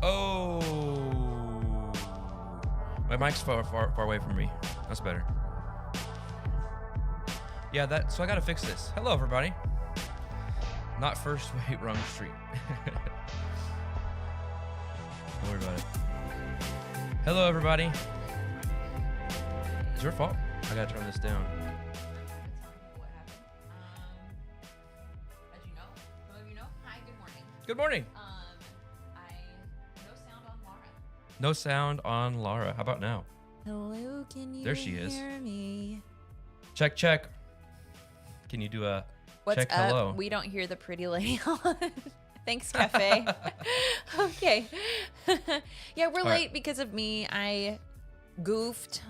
Oh. My mic's far away from me. That's better. Yeah, so I gotta fix this. Hello, everybody. Not first, wait, wrong street. Don't worry about it. Hello, everybody. It's your fault. I gotta turn this down. What happened? As you know, some of you know. Hi, good morning. Good morning. No sound on Laura. No sound on Laura. How about now? Hello, can you There she is. hear me? Check, check. Can you do a What's check up? hello? We don't hear the pretty lady on. Thanks, Cafe. Okay. Yeah, we're All late right. because of me. I goofed.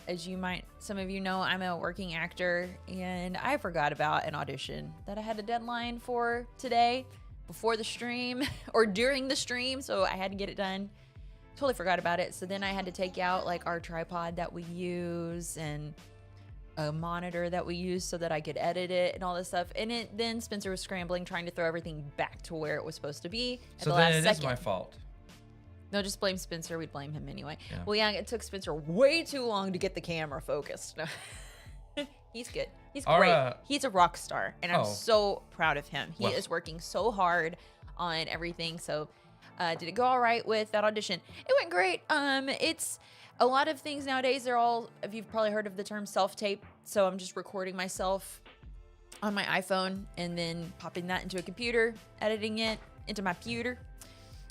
As some of you know, I'm a working actor, and I forgot about an audition that I had a deadline for today before the stream or during the stream, so I had to get it done. Totally forgot about it. So then I had to take out like our tripod that we use and a monitor that we use so that I could edit it and all this stuff. And then Spencer was scrambling, trying to throw everything back to where it was supposed to be at So the then last it second. is my fault. No, just blame Spencer. We'd blame him anyway. Yeah. Well, yeah, it took Spencer way too long to get the camera focused. He's good. He's great. He's a rock star, and I'm so proud of him. He is working so hard on everything. So, did it go all right with that audition? It went great. It's a lot of things nowadays. If you've probably heard of the term self-tape. So I'm just recording myself on my iPhone and then popping that into a computer, editing it into my computer.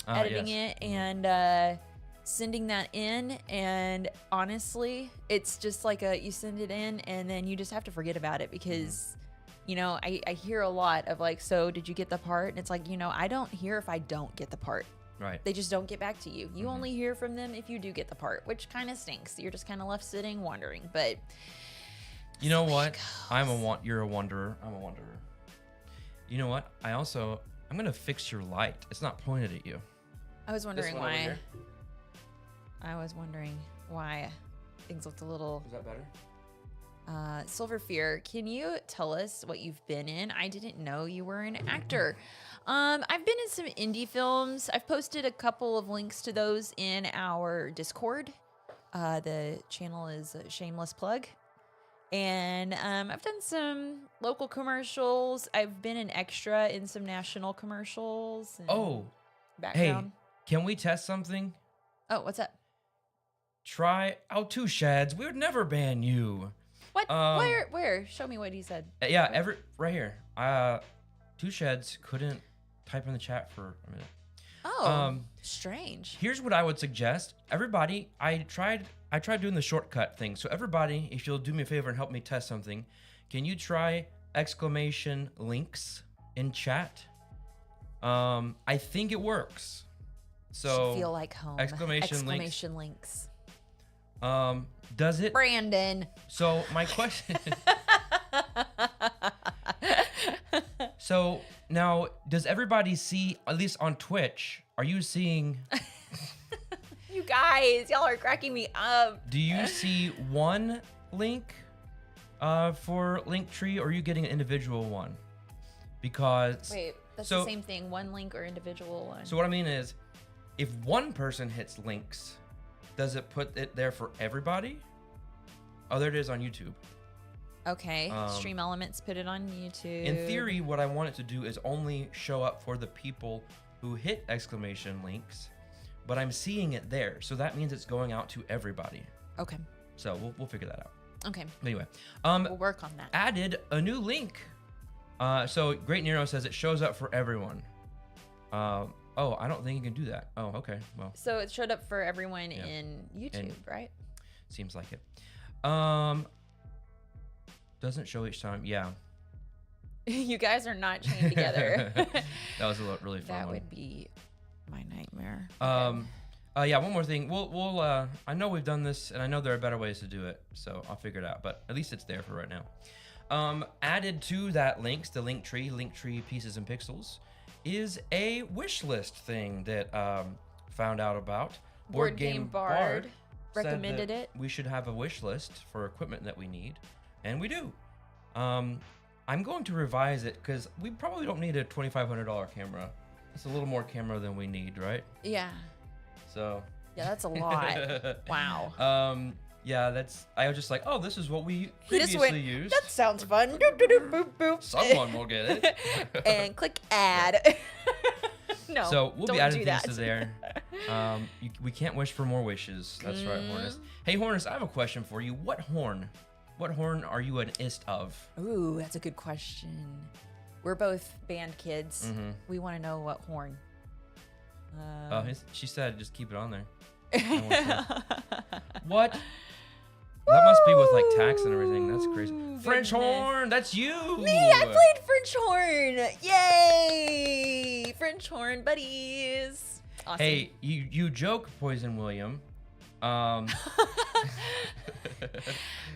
Editing it and sending that in, and honestly it's just like you send it in and then you just have to forget about it because you know I hear a lot of like, so did you get the part? And it's like, you know, I don't hear if I don't get the part. Right. They just don't get back to you. You only hear from them if you do get the part, which kind of stinks. You're just kind of left sitting wondering. But you know what? You're a wanderer. I'm a wanderer. You know what? I'm gonna fix your light. It's not pointed at you. I was wondering one over why. here. I was wondering why things looked a little. Is that better? Silver Fear, can you tell us what you've been in? I didn't know you were an actor. I've been in some indie films. I've posted a couple of links to those in our Discord. The channel is a shameless plug. And I've done some local commercials. I've been an extra in some national commercials. And background. Hey, can we test something? Oh, what's up? Try out 2 Shads. We would never ban you. What? Where? Show me what he said. Yeah, right here. 2 Shads couldn't type in the chat for a minute. Oh, strange. Here's what I would suggest. Everybody, I tried doing the shortcut thing. So everybody, if you'll do me a favor and help me test something, can you try exclamation links in chat? I think it works. So should feel like home. Exclamation links. Does it? Brandon. So my question. So now, does everybody see, at least on Twitch, are you seeing? You guys, y'all are cracking me up. Do you see one link for Linktree, or are you getting an individual one? Because wait, that's the same thing. One link or individual one. So what I mean is, if one person hits links, does it put it there for everybody? Oh, there it is on YouTube. Okay. Stream Elements put it on YouTube. In theory, what I want it to do is only show up for the people who hit exclamation links, but I'm seeing it there, so that means it's going out to everybody. Okay. So we'll figure that out. Okay. Anyway, we'll work on that. Added a new link. So Great Nero says it shows up for everyone. Oh, I don't think you can do that. Oh, okay. Well. So it showed up for everyone in YouTube, right? Seems like it. Doesn't show each time. Yeah. You guys are not chained together. That was a really fun That one. would be my nightmare. Yeah, one more thing. We'll I know we've done this, and I know there are better ways to do it, so I'll figure it out. But at least it's there for right now. Added to that links, the Linktree Pieces and Pixels, is a wish list thing that found out about. Board Game Bard said recommended that it. We should have a wish list for equipment that we need, and we do. I'm going to revise it because we probably don't need a $2,500 camera That's a little more camera than we need, right? Yeah. So. Yeah, that's a lot. Wow. Yeah, I was just like, oh, this is what we previously used. That sounds fun. Doop, doop, doop, boop, boop. Someone will get it. And click add. No. So we'll be adding things that. to there. We can't wish for more wishes. That's right, Hornus. Hey, Hornus, I have a question for you. What horn are you an ist of? Ooh, that's a good question. We're both band kids. Mm-hmm. We want to know what horn. She said just keep it on there. What? That must be with like tax and everything. That's crazy. French horn, that's you. Me, I played French horn. Yay! French horn buddies. Awesome. Hey, you joke, Poison William.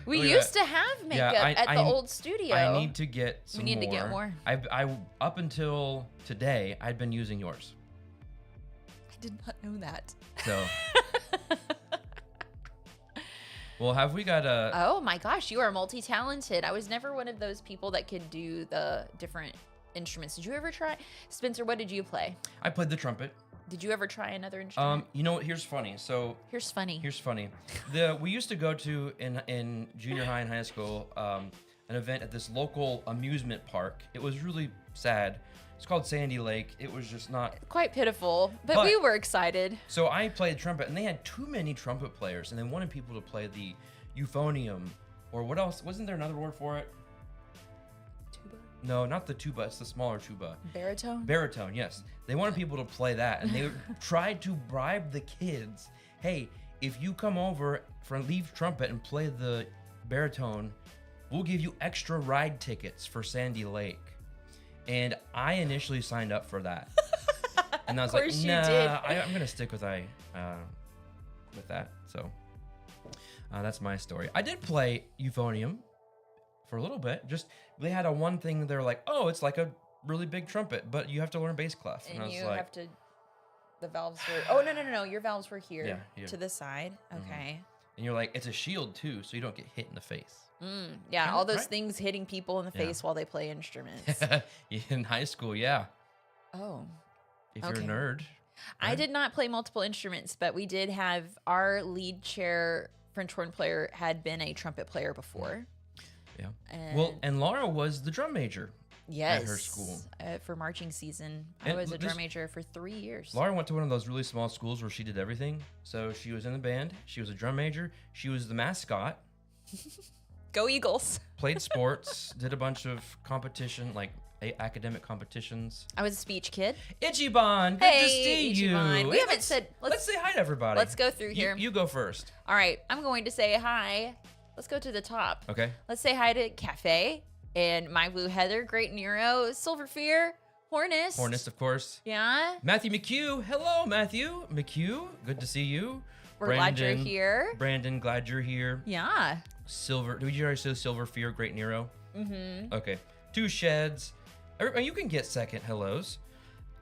We used to have makeup at the old studio. I need to get some more. We need to get more. I up until today, I'd been using yours. I did not know that. So. Well, have we got a... Oh my gosh, you are multi-talented. I was never one of those people that could do the different instruments. Did you ever try? Spencer, what did you play? I played the trumpet. Did you ever try another instrument? You know what? Here's funny. Here's funny. We used to go to in junior high and high school an event at this local amusement park. It was really sad. It's called Sandy Lake. It was just not... Quite pitiful, but we were excited. So I played trumpet, and they had too many trumpet players, and they wanted people to play the euphonium, or what else? Wasn't there another word for it? Tuba? No, not the tuba. It's the smaller tuba. Baritone? Baritone, yes. They wanted people to play that, and they tried to bribe the kids. Hey, if you come over for lead trumpet and play the baritone, we'll give you extra ride tickets for Sandy Lake. And I initially signed up for that. And I was like, nah, I'm going to stick with that. So that's my story. I did play euphonium for a little bit. Just, they had one thing, they're like, oh, it's like a really big trumpet, but you have to learn bass clef. And I was like, the valves were, oh, no. Your valves were here to the side. Okay. And you're like, it's a shield too, so you don't get hit in the face. Yeah, all those things hitting people in the face while they play instruments. In high school, yeah. Oh. If you're a nerd. I did not play multiple instruments, but we did have our lead chair French horn player had been a trumpet player before. Yeah. And Laura was the drum major. Yes. At her school. For marching season. I was a drum major for 3 years. Laura went to one of those really small schools where she did everything. So she was in the band. She was a drum major. She was the mascot. Go Eagles. Played sports. Did a bunch of competition, like academic competitions. I was a speech kid. Ichiban, good to see you. We haven't said... Let's say hi to everybody. Let's go through here. You go first. All right. I'm going to say hi. Let's go to the top. Okay. Let's say hi to Cafe and My Blue Heather, Great Nero, Silver Fear, Hornist. Hornist, of course. Yeah. Matthew McHugh. Hello, Matthew McHugh. Good to see you. We're glad you're here. Brandon, glad you're here. Yeah. Silver. Did you already say Silver Fear, Great Nero? Mm-hmm. Okay. Two Sheds. You can get second hellos.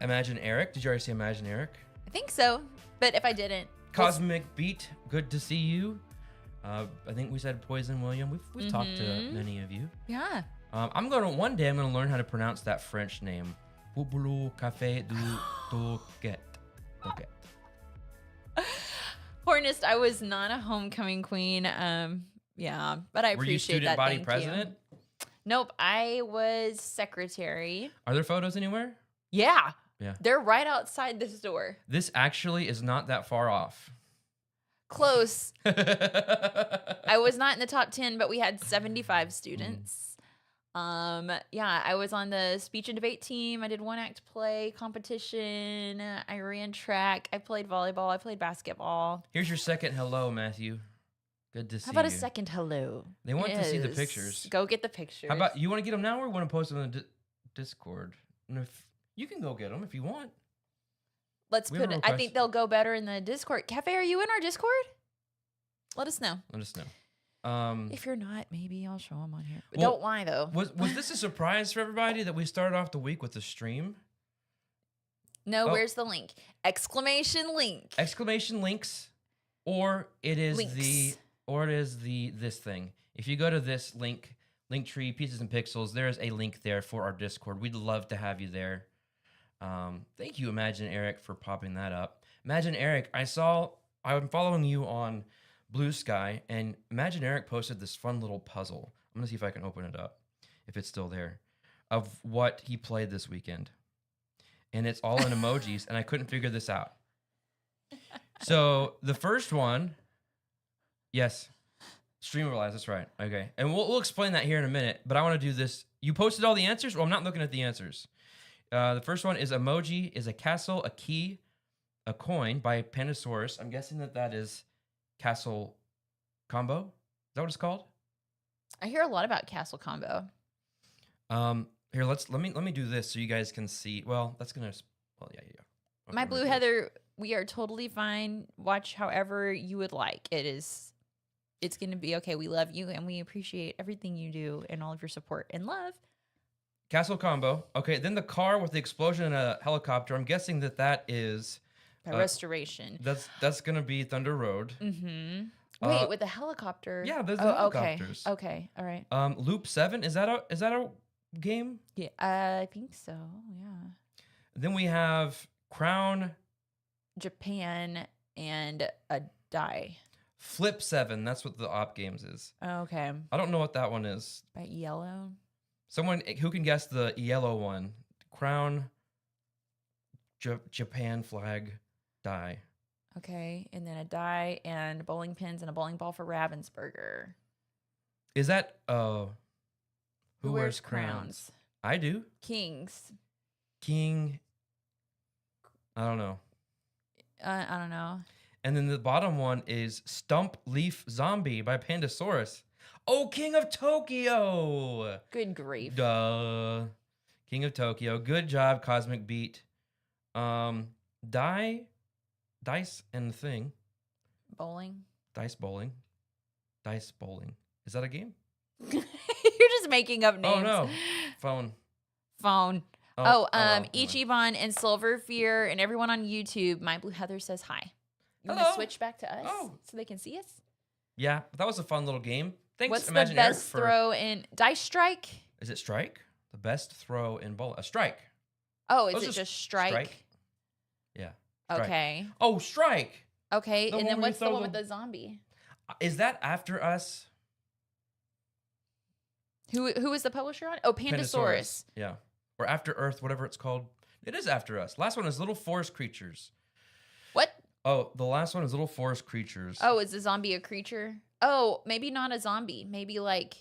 Imagine Eric. Did you already say Imagine Eric? I think so. But if I didn't. Cosmic Beat. Good to see you. I think we said Poison William. We've talked to many of you. Yeah. One day I'm gonna learn how to pronounce that French name. Boubou Café du Toquet. Hornist, I was not a homecoming queen. Yeah, but I appreciate that. Were you student body president? Nope, I was secretary. Are there photos anywhere? Yeah. Yeah. They're right outside this door. This actually is not that far off. Close. I was not in the top 10, but we had 75 students. Yeah, I was on the speech and debate team. I did one act play competition. I ran track. I played volleyball. I played basketball. Here's your second hello, Matthew. Good to see you. How about a second hello? They want to see the pictures. Go get the pictures. How about, you want to get them now or want to post them on the Discord? And if you can go get them if you want. Let's put it. I think they'll go better in the Discord. Cafe, are you in our Discord? Let us know. Let us know. If you're not, maybe I'll show them on here. But don't lie, though. Was this a surprise for everybody that we started off the week with the stream? No, where's the link? Exclamation link. Exclamation links, or it is this thing. If you go to this link, Linktree Pieces and Pixels, there is a link there for our Discord. We'd love to have you there. Thank you, Imagine Eric, for popping that up. Imagine Eric, I'm following you on Blue Sky, and Imagine Eric posted this fun little puzzle. I'm gonna see if I can open it up, if it's still there, of what he played this weekend. And it's all in emojis, and I couldn't figure this out. So the first one, yes, Streamabilize, that's right. Okay, and we'll explain that here in a minute, but I want to do this. You posted all the answers? Well, I'm not looking at the answers. The first one is emoji is a castle, a key, a coin by Pandasaurus. I'm guessing that is Castle Combo. Is that what it's called? I hear a lot about Castle Combo. Here, let me do this so you guys can see. Well, that's gonna. Well, yeah. Okay, My Blue Heather, we are totally fine. Watch however you would like. It's gonna be okay. We love you and we appreciate everything you do and all of your support and love. Castle Combo. Okay, then the car with the explosion and a helicopter. I'm guessing that is Restoration. That's gonna be Thunder Road. Mm-hmm. Wait, with the helicopter. Yeah, there's helicopters. Okay, all right. Loop 7, is that a game? Yeah, I think so. Yeah. Then we have Crown, Japan, and a die. Flip 7. That's what the op games is. Okay. I don't know what that one is. By yellow. Someone who can guess the yellow one. Crown, Japan flag, die. Okay, and then a die and bowling pins and a bowling ball for Ravensburger. Is that who wears crowns? I do. Kings. King. I don't know. I don't know. And then the bottom one is Stump Leaf Zombie by Pandasaurus. Oh, King of Tokyo. Good grief. Duh. King of Tokyo. Good job, Cosmic Beat. Dice and the thing. Bowling. Dice bowling. Dice bowling. Is that a game? You're just making up names. Oh no. Phone. Ichiban and Silver Fear and everyone on YouTube, My Blue Heather says hi. You want to switch back to us so they can see us? Yeah, that was a fun little game. Thanks, What's Imagine the best Eric, throw in Dice Strike? Is it strike? The best throw in bowling. A strike. Oh, is it just strike? Yeah. Strike. Okay. Oh, strike. Okay, and then what's the one with the zombie? Is that After Us? Who is the publisher on? Oh, Pandasaurus. Yeah. Or After Earth, whatever it's called. It is After Us. Last one is Little Forest Creatures. What? Oh, the last one is Little Forest Creatures. Oh, is the zombie a creature? Oh, maybe not a zombie. Maybe like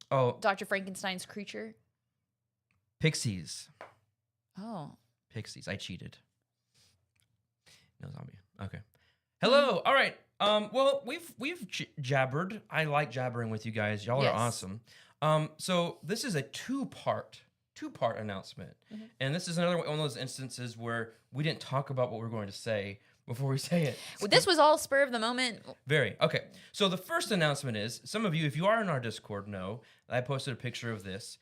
Dr. Frankenstein's creature. Pixies. Oh. Pixies. I cheated. No zombie. Okay. Hello. All right. Well, we've jabbered. I like jabbering with you guys. Y'all are awesome. So this is a two-part announcement. Mm-hmm. And this is another one of those instances where we didn't talk about what we're going to say before we say it. Well, this was all spur of the moment. Very. Okay. So the first announcement is, some of you, if you are in our Discord, know I posted a picture of this.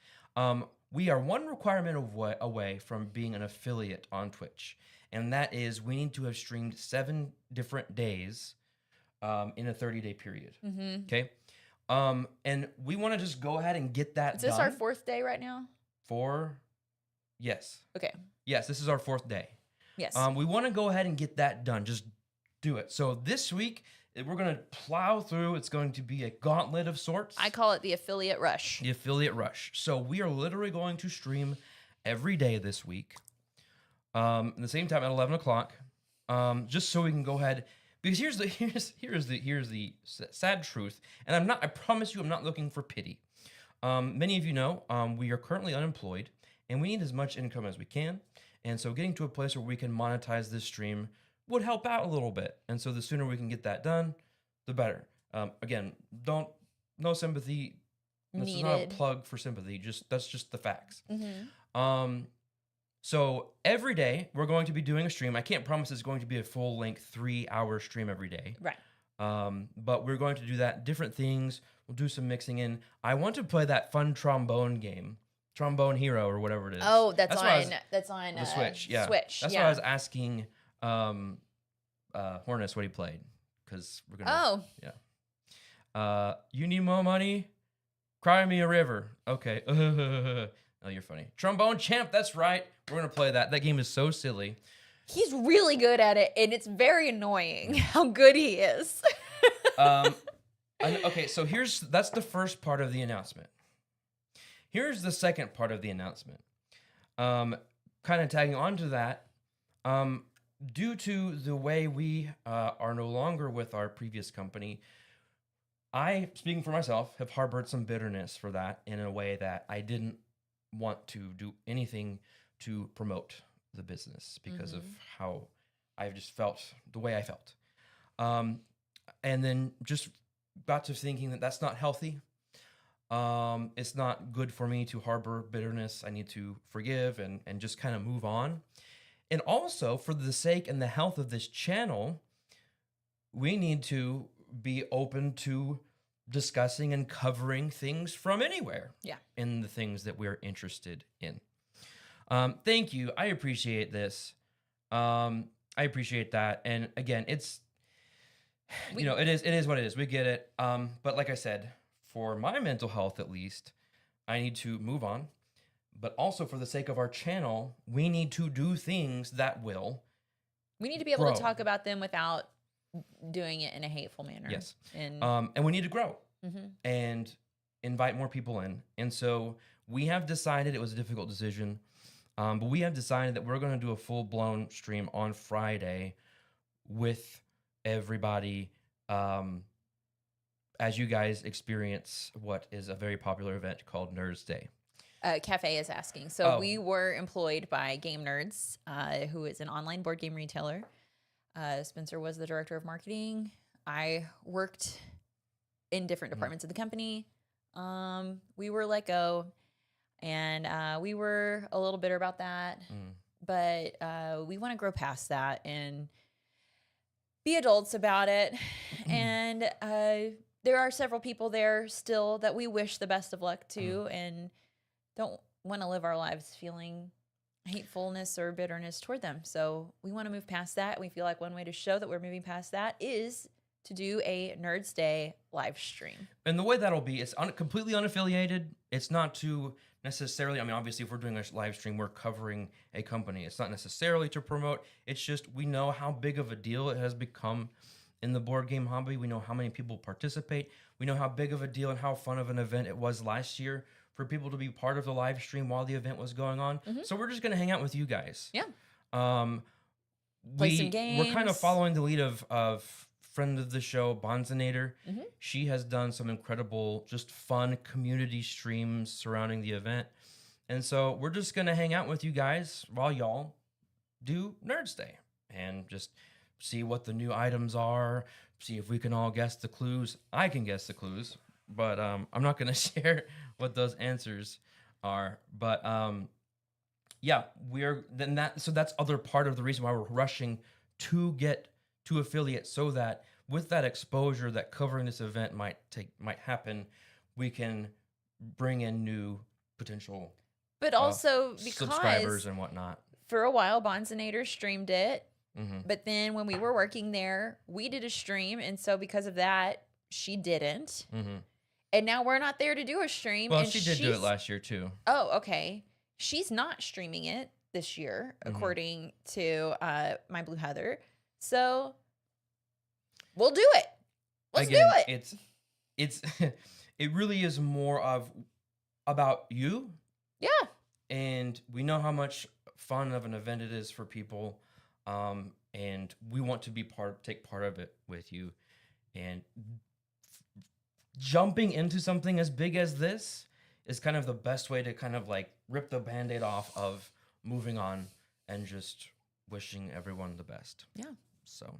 We are one requirement away from being an affiliate on Twitch. And that is we need to have streamed 7 different days in a 30-day period. Mm-hmm. Okay? And we want to just go ahead and get that done. Is this our 4th day right now? 4? Yes. Okay. Yes, this is our 4th day. Yes. We want to go ahead and get that done. Just do it. So this week, we're going to plow through. It's going to be a gauntlet of sorts. I call it the affiliate rush. The affiliate rush. So we are literally going to stream every day this week. At the same time at 11 o'clock. Just so we can go ahead. Because here's the sad truth. And I promise you, I'm not looking for pity. Many of you know, we are currently unemployed and we need as much income as we can. And so getting to a place where we can monetize this stream would help out a little bit. And so the sooner we can get that done, the better. Again, no sympathy. This is not a plug for sympathy. That's just the facts. Mm-hmm. So every day we're going to be doing a stream. I can't promise it's going to be a full length 3-hour stream every day. Right. But we're going to do that. Different things. We'll do some mixing in. I want to play that fun trombone game. Trombone Hero or whatever it is. Oh, that's on the Switch. Yeah. Switch. That's why I was asking Hornus what he played. Because we're gonna. Oh. Yeah. You need more money? Cry me a river. Okay. Oh, you're funny. Trombone Champ, that's right. We're going to play that. That game is so silly. He's really good at it, and it's very annoying how good he is. Okay, so that's the first part of the announcement. Here's the second part of the announcement. Kind of tagging on to that, due to the way we are no longer with our previous company, I, speaking for myself, have harbored some bitterness for that in a way that I didn't want to do anything to promote the business because of how I just felt the way I felt. And then just got to thinking that that's not healthy. It's not good for me to harbor bitterness. I need to forgive and just kind of move on. And also, for the sake and the health of this channel, we need to be open to discussing and covering things from anywhere. Yeah. In the things that we're interested in. Thank you. I appreciate this. I appreciate that. And again, it's, it is what it is. We get it. But like I said, for my mental health, at least, I need to move on. But also for the sake of our channel, we need to do things that will We need to be able to talk about them without doing it in a hateful manner. Yes. And we need to grow and invite more people in. And so we have decided, it was a difficult decision, but we have decided that we're going to do a full-blown stream on Friday with everybody as you guys experience what is a very popular event called Nerds Day. Cafe is asking. So we were employed by Game Nerds, who is an online board game retailer. Spencer was the director of marketing. I worked in different departments of the company. We were let go, and we were a little bitter about that. But we want to grow past that and be adults about it. And there are several people there still that we wish the best of luck to, and don't want to live our lives feeling hatefulness or bitterness toward them. So we want to move past that. We feel like one way to show that we're moving past that is to do a Nerds Day live stream. And the way that'll be, it's completely unaffiliated. It's not to necessarily, I mean, obviously if we're doing a live stream, we're covering a company. It's not necessarily to promote. It's just, we know how big of a deal it has become in the board game hobby. We know how many people participate. We know how big of a deal and how fun of an event it was last year for people to be part of the live stream while the event was going on. So we're just going to hang out with you guys. Yeah. Play some games. We're kind of following the lead of friend of the show, Bonzinator. She has done some incredible, just fun community streams surrounding the event. And so we're just going to hang out with you guys while y'all do Nerds Day and just see what the new items are, see if we can all guess the clues. I can guess the clues, but I'm not going to share what those answers are. But yeah, so that's other part of the reason why we're rushing to get to affiliate, so that with that exposure that covering this event might happen, we can bring in new potential but also because subscribers and whatnot. For a while, Bonzinator streamed it. But then when we were working there, we did a stream. And so because of that, she didn't. And now we're not there to do a stream. Well, and she did do it last year too. Oh, okay. She's not streaming it this year, according to My Blue Heather. So we'll do it. Let's do it. It's it really is more about you. Yeah. And we know how much fun of an event it is for people. And we want to take part of it with you. And jumping into something as big as this is kind of the best way to kind of like rip the Band-Aid off of moving on and just wishing everyone the best. Yeah. So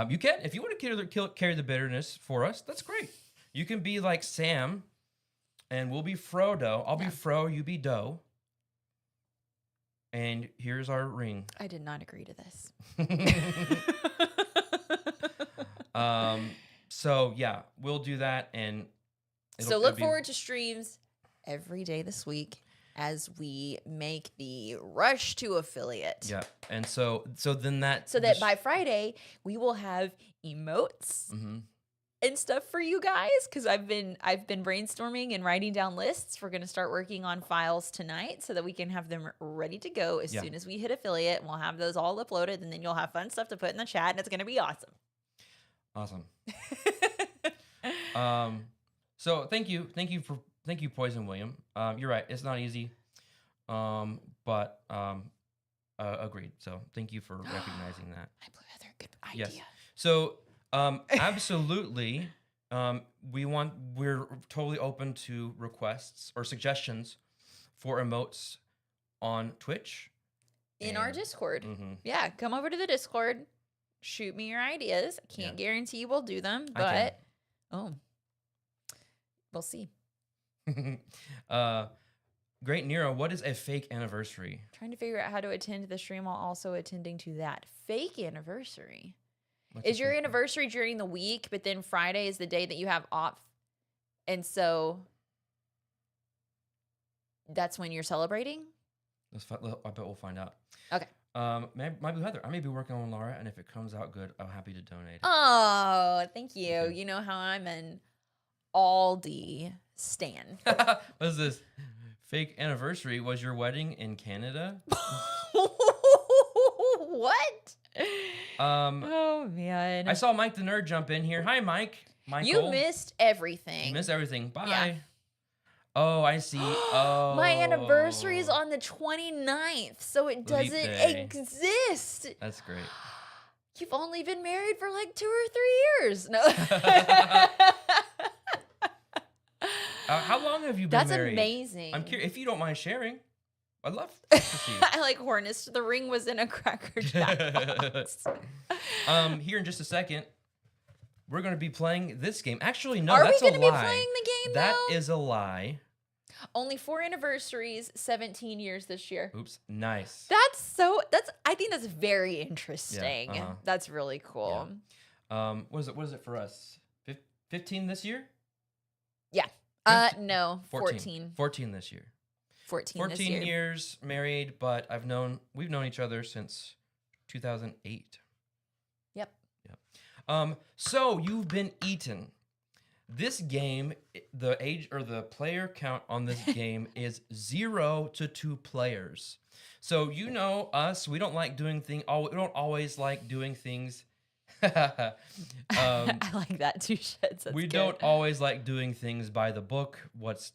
you can, if you want to carry the bitterness for us, that's great. You can be like Sam and we'll be Frodo. I'll be Fro, you be Doe. And here's our ring. I did not agree to this. So yeah, we'll do that, and so look forward to streams every day this week as we make the rush to affiliate. Yeah, and so then that by Friday we will have emotes and stuff for you guys because I've been brainstorming and writing down lists. We're gonna start working on files tonight so that we can have them ready to go as soon as we hit affiliate. And we'll have those all uploaded, and then you'll have fun stuff to put in the chat, and it's gonna be awesome. Awesome. So thank you, Poison William. You're right, it's not easy. But agreed. So thank you for recognizing that. My Blue Heather, good idea. Yes. So absolutely, we're totally open to requests or suggestions for emotes on Twitch. In our Discord. Yeah, come over to the Discord. Shoot me your ideas. I can't guarantee we'll do them, but we'll see. Great Nero, what is a fake anniversary? Trying to figure out how to attend the stream while also attending to that. Fake anniversary. Is your anniversary during the week, but then Friday is the day that you have off? And so that's when you're celebrating? I bet we'll find out. Okay. My Blue Heather, I may be working on Laura, and if it comes out good, I'm happy to donate. Oh, thank you. Okay. You know how I'm an Aldi stan. What is this? Fake anniversary? Was your wedding in Canada? What? Oh man. I saw Mike the Nerd jump in here. Hi, Mike. Michael. You missed everything. You missed everything. Bye. Yeah. Oh, I see. Oh. My anniversary is on the 29th, so it doesn't exist. That's great. You've only been married for like 2 or 3 years. No. How long have you been married? That's amazing. I'm curious. If you don't mind sharing, I'd love to see. I like Hornist. The ring was in a Cracker Jack box. Here in just a second, we're going to be playing this game. Actually, no, that's a lie. Are we going to be playing the game, though? That is a lie. Only 4 anniversaries, 17 years this year. Oops, nice. I think that's very interesting. Yeah, that's really cool. Yeah. What is it for us? 15 this year? Yeah. No, 14. 14 this year. 14 this year. Years married, but we've known each other since 2008. Yep. So you've been eaten. This game, the age or the player count on this game is 0 to 2 players. So you know us, we don't like doing things. We don't always like doing things. I like that too, Sheds. We don't always like doing things by the book. What's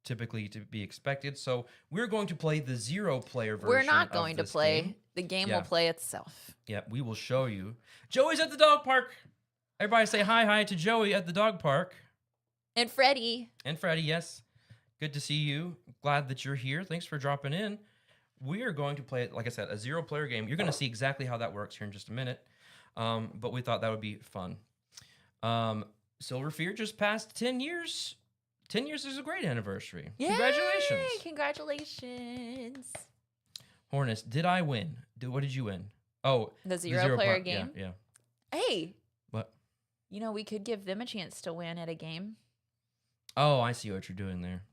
typically to be expected. So we're going to play the 0-player version. We're not going to play. Game. The game will play itself. Yeah, we will show you. Joey's at the dog park. Everybody say hi to Joey at the dog park. And Freddie. Yes. Good to see you. Glad that you're here. Thanks for dropping in. We are going to play, like I said, a 0-player game. You're going to see exactly how that works here in just a minute. But we thought that would be fun. Silver Fear just passed 10 years. 10 years is a great anniversary. Yay! Congratulations. Hornist, did I win? What did you win? Oh, the 0-player game? Yeah. Hey. What? You know, we could give them a chance to win at a game. Oh, I see what you're doing there.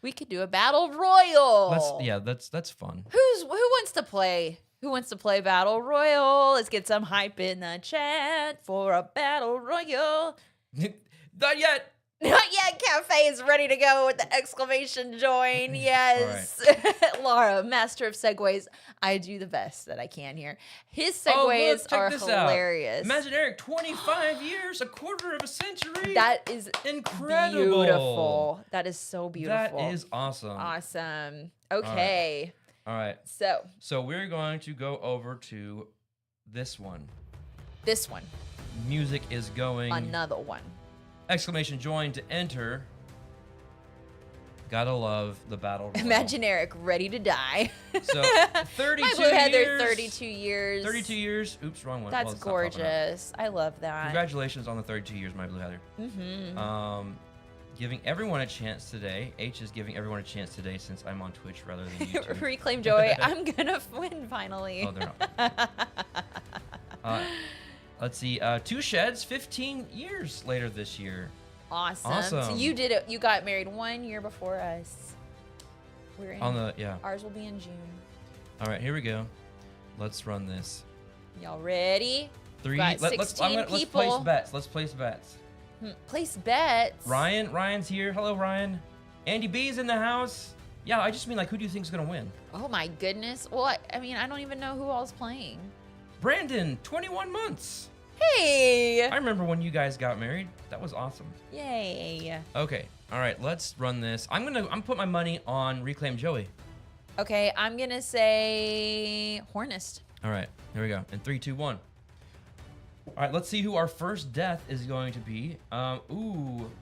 We could do a battle royal. That's fun. Who wants to play? Who wants to play battle royal? Let's get some hype in the chat for a battle royal. Not yet. Not yet. Cafe is ready to go with the exclamation join. Yes. Right. Laura, master of segues. I do the best that I can here. His segues are hilarious. Out. Imagine Eric, 25 years, a quarter of a century. That is incredible. Beautiful. That is so beautiful. That is awesome. Awesome. Okay. All right. So we're going to go over to this one. This one. Music is going. Another one. Exclamation join to enter. Gotta love the battle royal. Imagine Eric ready to die. So 32 My Blue Heather, 32 years. 32 years. Oops, wrong one. That's gorgeous. I love that. Congratulations on the 32 years, My Blue Heather. Mm-hmm. Giving everyone a chance today. H is giving everyone a chance today since I'm on Twitch rather than YouTube. Reclaim joy. I'm gonna win finally. Oh, they're not. Let's see. 2 Sheds, 15 years later this year. Awesome. So you did it. You got married 1 year before us. We're in. Ours will be in June. All right, here we go. Let's run this. Y'all ready? 3. Let's place bets. Let's place bets. Place bets. Ryan's here. Hello, Ryan. Andy B's in the house. Yeah, I just mean, like, who do you think's gonna win? Oh my goodness. Well, I mean, I don't even know who all's playing. Brandon, 21 months. Hey. I remember when you guys got married. That was awesome. Yay. Okay. All right. Let's run this. I'm put my money on Reclaim Joey. Okay. I'm gonna say Hornist. All right. Here we go. In 3, 2, 1. All right. Let's see who our first death is going to be.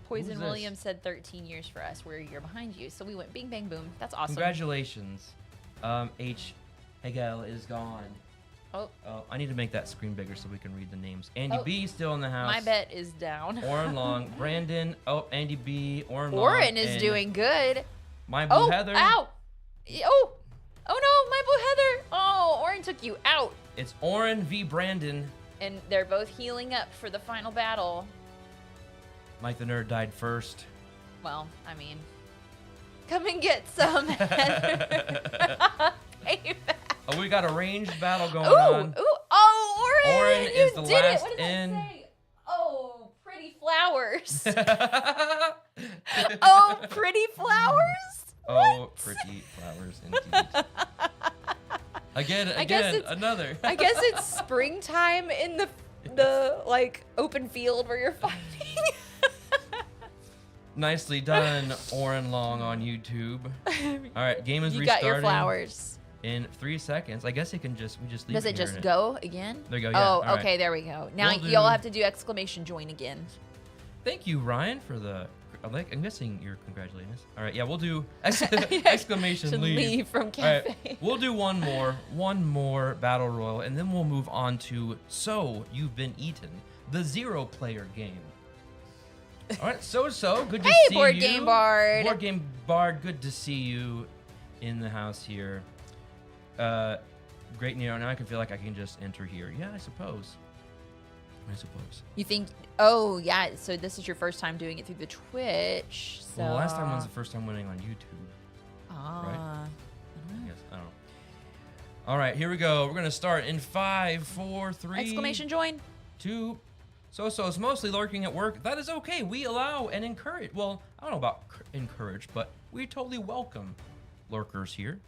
Poison Williams said 13 years for us. We're a year behind you, so we went bing bang boom. That's awesome. Congratulations. H. Hegel is gone. Oh, I need to make that screen bigger so we can read the names. Andy B still in the house. My bet is down. Oren Long, Brandon. Oh, Andy B. Oren Long. Oren is doing good. My Blue Heather. Ow! Oh no, my Blue Heather. Oh, Oren took you out. It's Oren v. Brandon. And they're both healing up for the final battle. Mike the Nerd died first. Well, I mean, come and get some. Payback. Oh, we got a ranged battle going on. Oh, Oren! Oren is the last what did in. That say? Oh, pretty flowers. Oh, pretty flowers. Oh, pretty flowers indeed. Again, another. I guess it's springtime in the like open field where you're fighting. Nicely done, Oren Long on YouTube. All right, game is restarting. You got your flowers. In 3 seconds. I guess we just leave Does it just go again? There you go. Yeah. Oh, okay, there we go. Now you'll have to do exclamation join again. Thank you, Ryan, for the. I'm guessing you're congratulating us. All right, yeah, we'll do exclamation leave from cafe. Right, we'll do one more battle royal, and then we'll move on to So You've Been Eaten, the 0-player game. All right, so good to see you. Hey, Board Game Bard. Board Game Bard, good to see you in the house here. Great, Nero. Now I can feel like I can just enter here. Yeah, I suppose. You think? Oh, yeah. So this is your first time doing it through the Twitch. So. Well, last time was the first time winning on YouTube. Right? I don't know. All right, here we go. We're gonna start in 5, 4, 3. Exclamation join. 2. So-so's mostly lurking at work. That is okay. We allow and encourage. Well, I don't know about encourage, but we totally welcome lurkers here.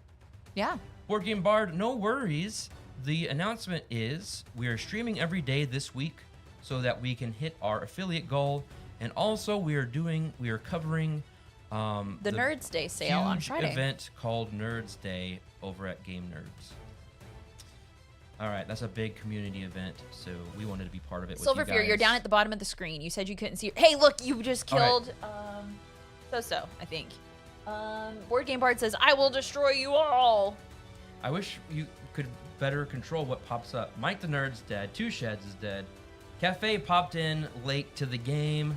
Yeah. Board Game Bard, no worries. The announcement is we are streaming every day this week so that we can hit our affiliate goal, and also we are covering the Nerds Day sale on Friday. Event called Nerds Day over at Game Nerds. All right, that's a big community event, so we wanted to be part of it. Silver Fear, you're down at the bottom of the screen. You said you couldn't see. Hey, look, you just killed So I think. Board Game Bard says, "I will destroy you all." I wish you could better control what pops up. Mike the Nerd's dead. Two Sheds is dead. Cafe popped in late to the game.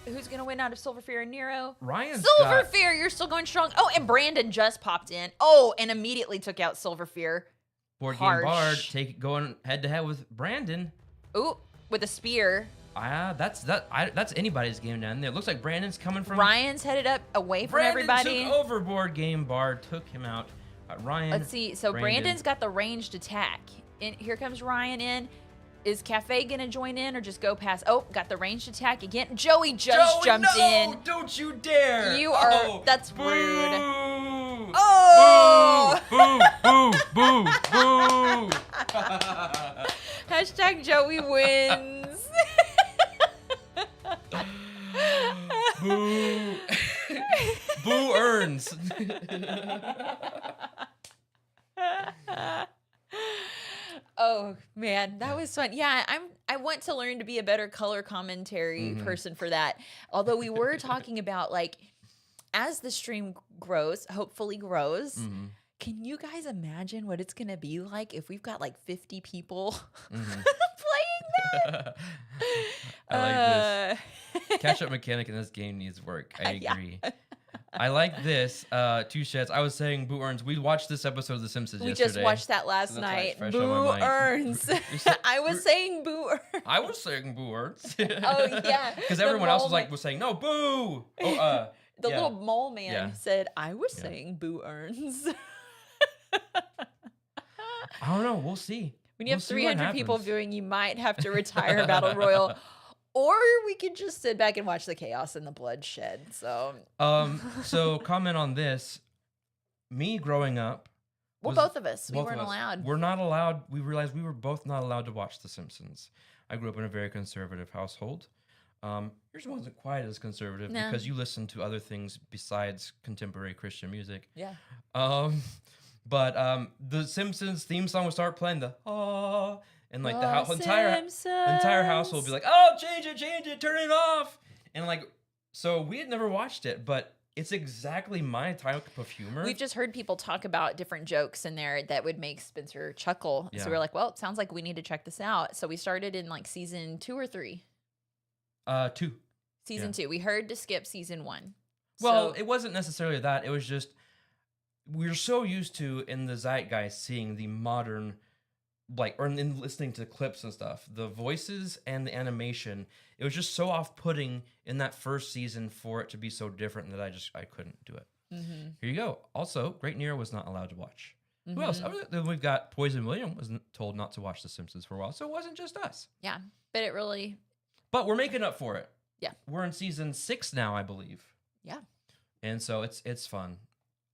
Who's gonna win out of Silver Fear and Nero? Silver Fear, you're still going strong. Oh, and Brandon just popped in. Oh, and immediately took out Silver Fear. Board Game Bard going head to head with Brandon. Ooh, with a spear. That's anybody's game down there. Looks like Brandon's coming from. Ryan's headed up away from everybody. Brandon took over Board Game Bard, took him out. Ryan. Let's see. So Brandon's got the ranged attack. And here comes Ryan in. Is Cafe gonna join in or just go past? Oh, got the ranged attack again. Joey jumped in. Don't you dare! You are. That's boo, rude. Oh! Boo! Hashtag Joey wins. Boo! Boo earns. Oh man, that was fun. Yeah, I want to learn to be a better color commentary person for that. Although we were talking about like as the stream hopefully grows, can you guys imagine what it's gonna be like if we've got like 50 people playing that? I like this. Catch-up mechanic in this game needs work. I agree. Yeah. I like this. Two Sheds. I was saying Boo Earns. We watched this episode of The Simpsons yesterday. We just watched that last night. Boo Earns. I was saying Boo Earns. I was saying Boo Earns. Oh, yeah. Because everyone else was saying, no, Boo. Oh, the little mole man said, I was saying Boo Earns. I don't know. We'll see. When you have 300 people viewing, you might have to retire Battle Royal. Or we could just sit back and watch the chaos and the bloodshed. So so comment on this. Me growing up. Well, both of us. We weren't allowed. We're not allowed. We realized we were both not allowed to watch The Simpsons. I grew up in a very conservative household. Yours wasn't quite as conservative because you listened to other things besides contemporary Christian music. Yeah. But the Simpsons theme song would start playing the and like the entire house will be like, oh, change it, turn it off. And like, so we had never watched it, but it's exactly my type of humor. We've just heard people talk about different jokes in there that would make Spencer chuckle. Yeah. So we're like, well, it sounds like we need to check this out. So we started in like season 2 or 3. 2. Season 2. We heard to skip season 1. Well, it wasn't necessarily that. It was just we're so used to in the zeitgeist seeing the modern, like, or in listening to clips and stuff, the voices and the animation. It was just so off-putting in that first season for it to be so different that I couldn't do it. Mm-hmm. Here you go. Also, Great Nero was not allowed to watch. Mm-hmm. Who else? Then we've got Poison William was told not to watch The Simpsons for a while, so it wasn't just us. Yeah, but it really. But we're making up for it. Yeah, we're in season 6 now, I believe. Yeah, and so it's fun.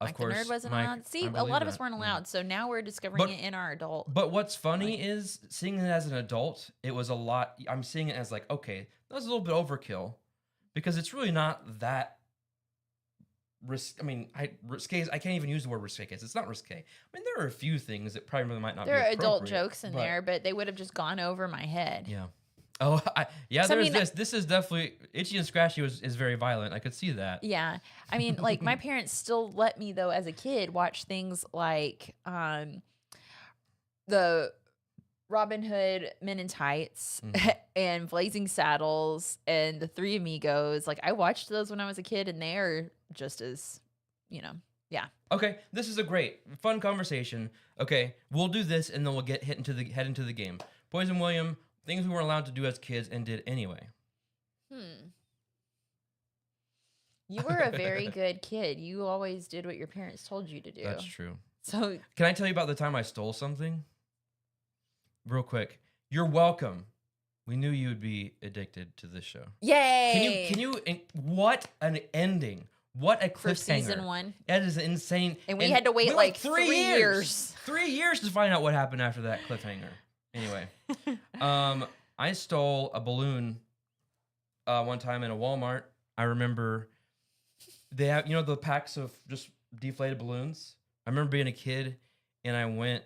Of Mike course, the Nerd wasn't allowed. See, a lot of us weren't allowed, so now we're discovering it in our adult. But what's funny is seeing it as an adult, it was a lot. I'm seeing it as like, okay, that was a little bit overkill, because it's really not that risque. I can't even use the word risque. It's not risque. I mean, there are a few things that probably might not. There are adult jokes in there, but they would have just gone over my head. Yeah. Oh, there's this. This is definitely Itchy and Scratchy is very violent. I could see that. Yeah. I mean, like my parents still let me though as a kid watch things like the Robin Hood Men in Tights and Blazing Saddles and the Three Amigos. Like I watched those when I was a kid and they are just as, yeah. Okay, this is a great fun conversation. Okay, we'll do this and then we'll head into the game. Poison William. Things we weren't allowed to do as kids and did anyway. You were a very good kid. You always did what your parents told you to do. That's true. So, can I tell you about the time I stole something? Real quick. You're welcome. We knew you would be addicted to this show. Yay! Can you? What an ending! What a cliffhanger! For season 1. That is insane. And we had to wait like 3 years. 3 years to find out what happened after that cliffhanger. Anyway, I stole a balloon one time in a Walmart. I remember they have, the packs of just deflated balloons. I remember being a kid and I went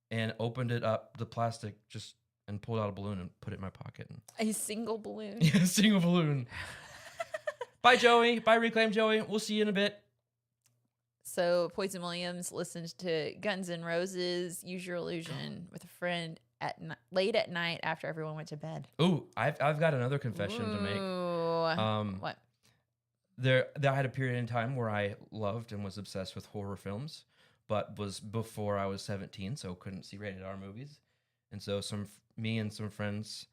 and opened it up, the plastic, and pulled out a balloon and put it in my pocket. A single balloon? Yeah, a single balloon. Bye, Joey. Bye, Reclaim Joey. We'll see you in a bit. So Poison Williams listened to Guns N' Roses, Use Your Illusion with a friend late at night after everyone went to bed. Ooh, I've got another confession to make. What? There I had a period in time where I loved and was obsessed with horror films, but was before I was 17, so couldn't see rated R movies. And so me and some friends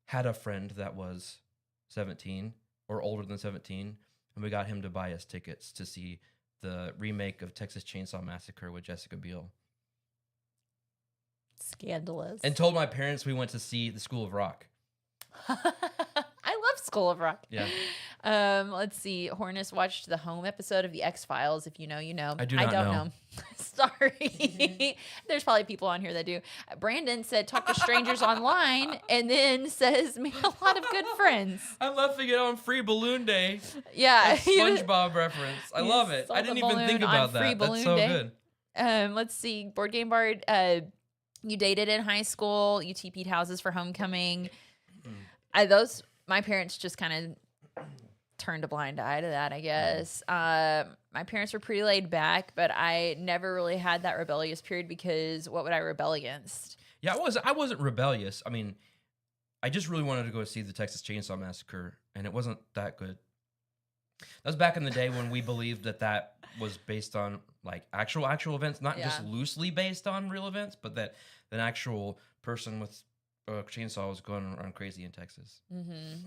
had a friend that was 17 or older than 17, and we got him to buy us tickets to see the remake of Texas Chainsaw Massacre with Jessica Biel. Scandalous. And told my parents we went to see the School of Rock. I love School of Rock. Yeah. Let's see. Hornus watched the Home episode of the X-Files. If you know, you know. I don't know. Sorry. There's probably people on here that do. Brandon said talk to strangers online and then says made a lot of good friends. I'm laughing it on Free Balloon Day. Yeah. SpongeBob reference. I love it. I didn't even think about that. That's so good. Let's see. Board Game Bard. You dated in high school. You TP'd houses for homecoming. My parents just kind of turned a blind eye to that, I guess. My parents were pretty laid back, but I never really had that rebellious period because what would I rebel against? Yeah, I wasn't rebellious. I mean, I just really wanted to go see the Texas Chainsaw Massacre, and it wasn't that good. That was back in the day when we believed that was based on like actual events, not just loosely based on real events, but that an actual person with a chainsaw was going around crazy in Texas. Mm-hmm.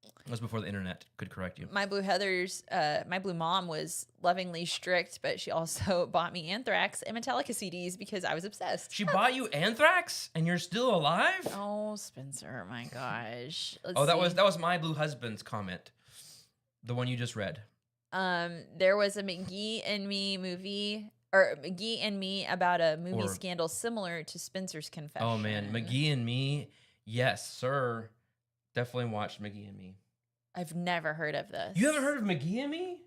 It was before the internet could correct you. My Blue mom was lovingly strict, but she also bought me Anthrax and Metallica CDs because I was obsessed. She bought you Anthrax, and you're still alive? Oh, Spencer, my gosh. That was my Blue husband's comment, the one you just read. There was a McGee and Me movie, or McGee and Me, about a movie scandal similar to Spencer's Confession. Oh man, McGee and Me, yes, sir. Definitely watched McGee and Me. I've never heard of this. You haven't heard of McGee and Me?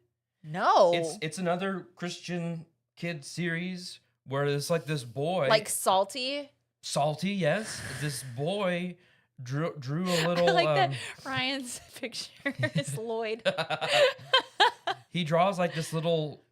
No. It's another Christian kid series where it's like this boy, like Salty. Salty, yes. This boy drew a little. I like that Ryan's picture is Lloyd. He draws like this little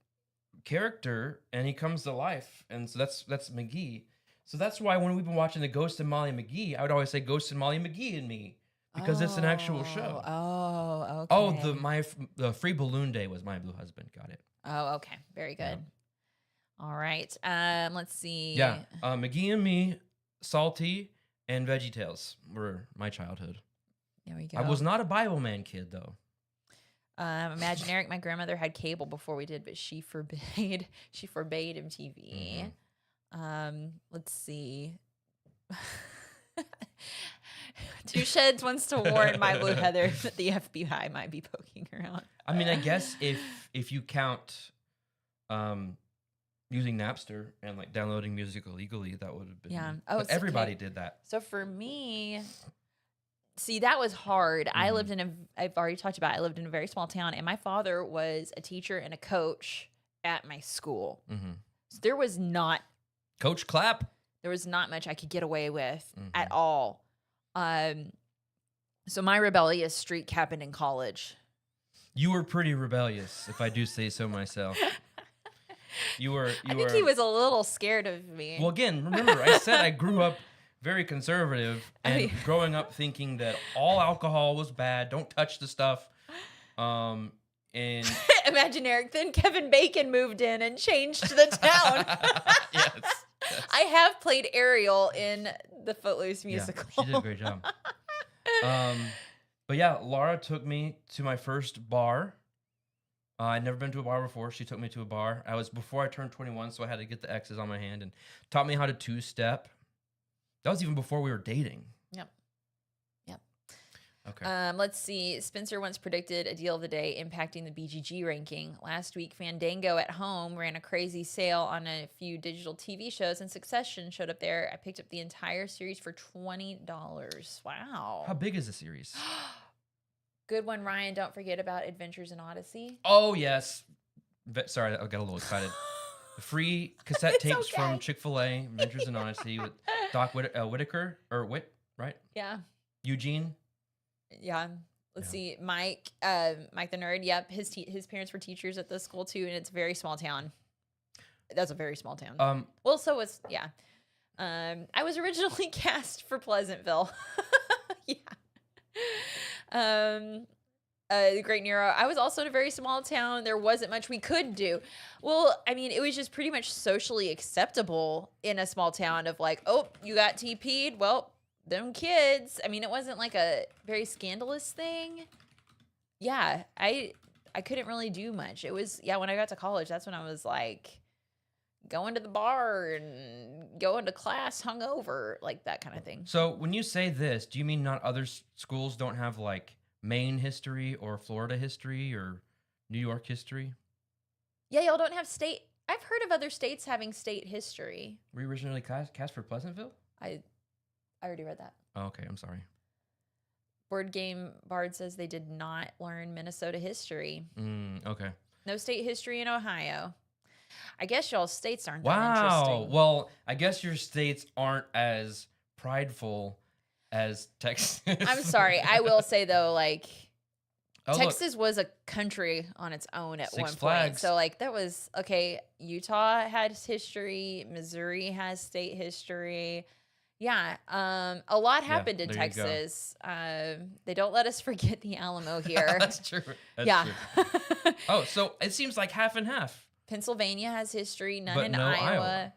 character, and he comes to life, and so that's McGee. So that's why when we've been watching the Ghost and Molly McGee, I would always say Ghost and Molly McGee and Me. Because it's an actual show. Oh, okay. Oh, the Free Balloon Day was My Blue Husband. Got it. Oh, okay. Very good. Yeah. All right. Let's see. Yeah. McGee and Me, Salty, and VeggieTales were my childhood. There we go. I was not a Bible Man kid, though. Imaginaric, my grandmother had cable before we did, but she forbade MTV. Mm-hmm. Let's see. Two Sheds wants to warn My Blue Heather that the FBI might be poking around. I mean, I guess if you count using Napster and like downloading music illegally, that would have been. Yeah. Oh, but everybody did that. So for me, see, that was hard. Mm-hmm. I've already talked about it. I lived in a very small town, and my father was a teacher and a coach at my school. Mm-hmm. So there was not. Coach Clapp. There was not much I could get away with at all. So my rebellious streak happened in college. You were pretty rebellious, if I do say so myself. I think he was a little scared of me. Well, again, remember, I said I grew up very conservative and growing up thinking that all alcohol was bad. Don't touch the stuff. And imagine, Eric, then Kevin Bacon moved in and changed the town. Yes. I have played Ariel in the Footloose musical. Yeah, she did a great job. But yeah, Laura took me to my first bar. I'd never been to a bar before. She took me to a bar. I was before I turned 21, so I had to get the X's on my hand, and taught me how to two-step. That was even before we were dating. Yep. Okay. Let's see. Spencer once predicted a deal of the day impacting the BGG ranking. Last week, Fandango at Home ran a crazy sale on a few digital TV shows, and Succession showed up there. I picked up the entire series for $20. Wow. How big is the series? Good one, Ryan. Don't forget about Adventures in Odyssey. Oh, yes. Sorry, I got a little excited. The free cassette tapes from Chick-fil-A, Adventures in Odyssey with Doc Whitaker, or Whit, right? Yeah. Eugene. Yeah. Let's see. Mike the nerd. Yep. His parents were teachers at the school too, and it's a very small town. That's a very small town. Well, so was I was originally cast for Pleasantville. The Great Nero. I was also in a very small town. There wasn't much we could do. Well, I mean, it was just pretty much socially acceptable in a small town of like, oh, you got TP'd. Well, them kids. I mean, it wasn't like a very scandalous thing. Yeah, I couldn't really do much. It was, when I got to college, that's when I was like going to the bar and going to class hungover, like that kind of thing. So when you say this, do you mean not other schools don't have like Maine history or Florida history or New York history? Yeah, y'all don't have state. I've heard of other states having state history. Were you originally cast for Pleasantville? I already read that. Oh, okay, I'm sorry. Board Game Bard says they did not learn Minnesota history. Okay. No state history in Ohio. I guess y'all's states aren't that interesting. Wow. Well, I guess your states aren't as prideful as Texas. I'm sorry. I will say, though, like, Texas was a country on its own at one point. So, like, that was, okay, Utah has history. Missouri has state history. Yeah, a lot happened in Texas. They don't let us forget the Alamo here. That's true. That's true. Oh, so it seems like half and half. Pennsylvania has history, none in Iowa.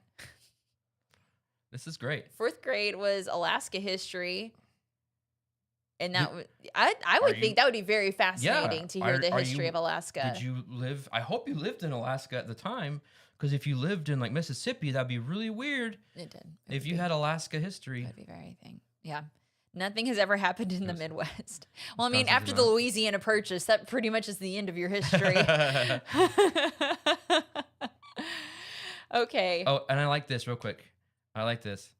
This is great. 4th grade was Alaska history. And that I would think that would be very fascinating to hear the history of Alaska. Did you live? I hope you lived in Alaska at the time, because if you lived in like Mississippi, that'd be really weird. It did. If you had Alaska history, that'd be very thing. Yeah. Nothing has ever happened in the Midwest. Well, I mean, after the Louisiana Purchase, that pretty much is the end of your history. Okay. Oh, and I like this real quick. I like this.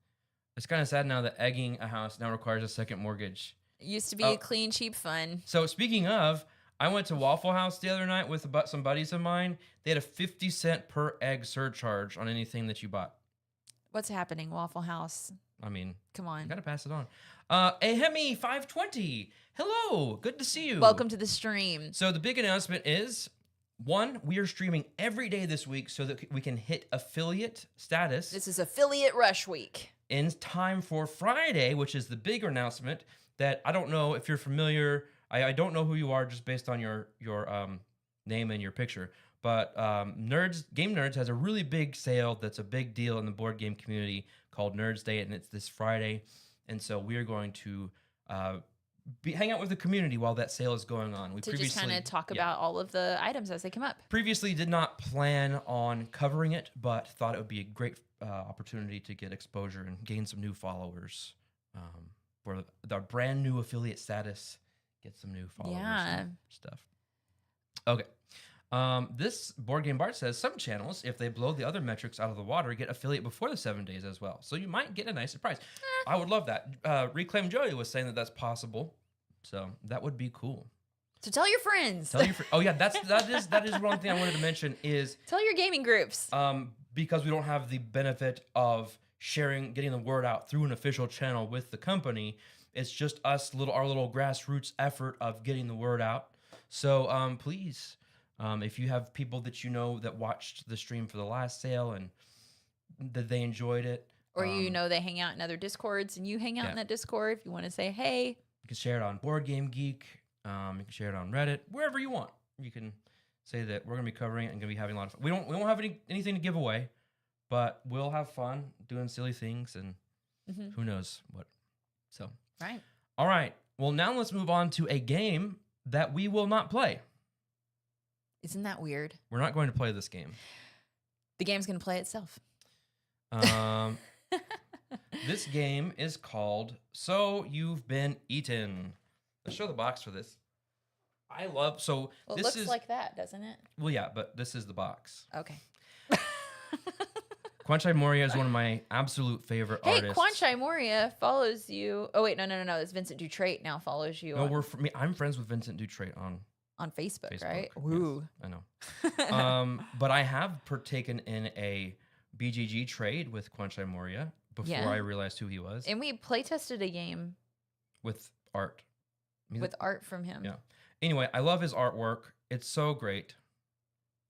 It's kind of sad now that egging a house now requires a second mortgage. It used to be clean, cheap fun. So speaking of, I went to Waffle House the other night with some buddies of mine. They had a 50-cent per egg surcharge on anything that you bought. What's happening, Waffle House? I mean, come on. You gotta pass it on. Ahemi 520. Hello, good to see you. Welcome to the stream. So the big announcement is, one, we are streaming every day this week so that we can hit affiliate status. This is affiliate rush week. In time for Friday, which is the bigger announcement that I don't know if you're familiar. I don't know who you are just based on your name and your picture. But Game Nerds has a really big sale that's a big deal in the board game community called Nerds Day, and it's this Friday. And so we are going to hang out with the community while that sale is going on. To just kind of talk about all of the items as they come up. Previously did not plan on covering it, but thought it would be a great opportunity to get exposure and gain some new followers for the brand new affiliate status. Get some new followers and stuff. Okay. This Board Game Bart says some channels, if they blow the other metrics out of the water, get affiliate before the 7 days as well. So you might get a nice surprise. I would love that. Reclaim Joey was saying that that's possible. So that would be cool. So tell your friends. Oh yeah, that is one thing I wanted to mention is tell your gaming groups. Because we don't have the benefit of getting the word out through an official channel with the company. It's just us, our little grassroots effort of getting the word out. So please, if you have people that you know that watched the stream for the last sale and that they enjoyed it, or they hang out in other Discords and you hang out in that Discord, if you want to say hey, you can share it on Board Game Geek. You can share it on Reddit, wherever you want. You can say that we're gonna be covering it and gonna be having a lot of fun. We won't have anything to give away, but we'll have fun doing silly things and who knows what. So right. All right. Well, now let's move on to a game that we will not play. Isn't that weird? We're not going to play this game. The game's going to play itself. This game is called So You've Been Eaten. Let's show the box for this. It looks like that, doesn't it? Well, yeah, but this is the box. Okay. Kwanchai Moria is one of my absolute favorite artists. Hey, Kwanchai Moria follows you. Oh, wait, no. It's Vincent Dutrait now follows you. No, I'm friends with Vincent Dutrait on Facebook, right? Ooh. Yes, I know. But I have partaken in a BGG trade with Kwanchai Moria before I realized who he was. And we play tested a game. With art. With art from him. Yeah. Anyway, I love his artwork. It's so great.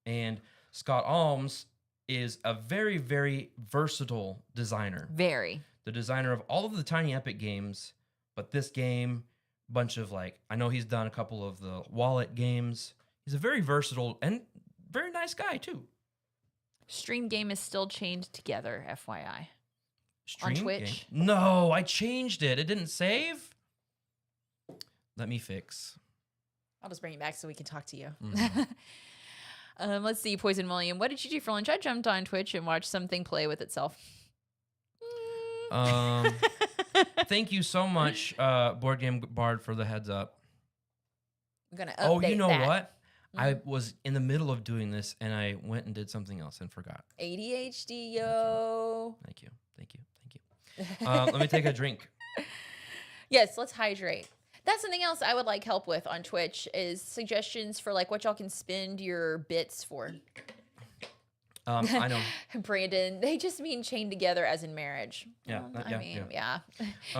And Scott Almes is a very, very versatile designer. Very. The designer of all of the Tiny Epic games, but this game, bunch of I know he's done a couple of the Wallet games. He's a very versatile and very nice guy too. Stream game is still chained together, FYI. Stream on Twitch? Game? No, I changed it. It didn't save. Let me fix. I'll just bring it back so we can talk to you. Mm-hmm. Let's see, Poison William. What did you do for lunch? I jumped on Twitch and watched something play with itself. Thank you so much, Board Game Bard, for the heads up. I'm gonna update that. You know what? I was in the middle of doing this and I went and did something else and forgot. ADHD, yo. Thank you. Let me take a drink. Yes, let's hydrate. That's something else I would like help with on Twitch is suggestions for what y'all can spend your bits for. I know. Brandon, they just mean chained together as in marriage. Yeah. Yeah.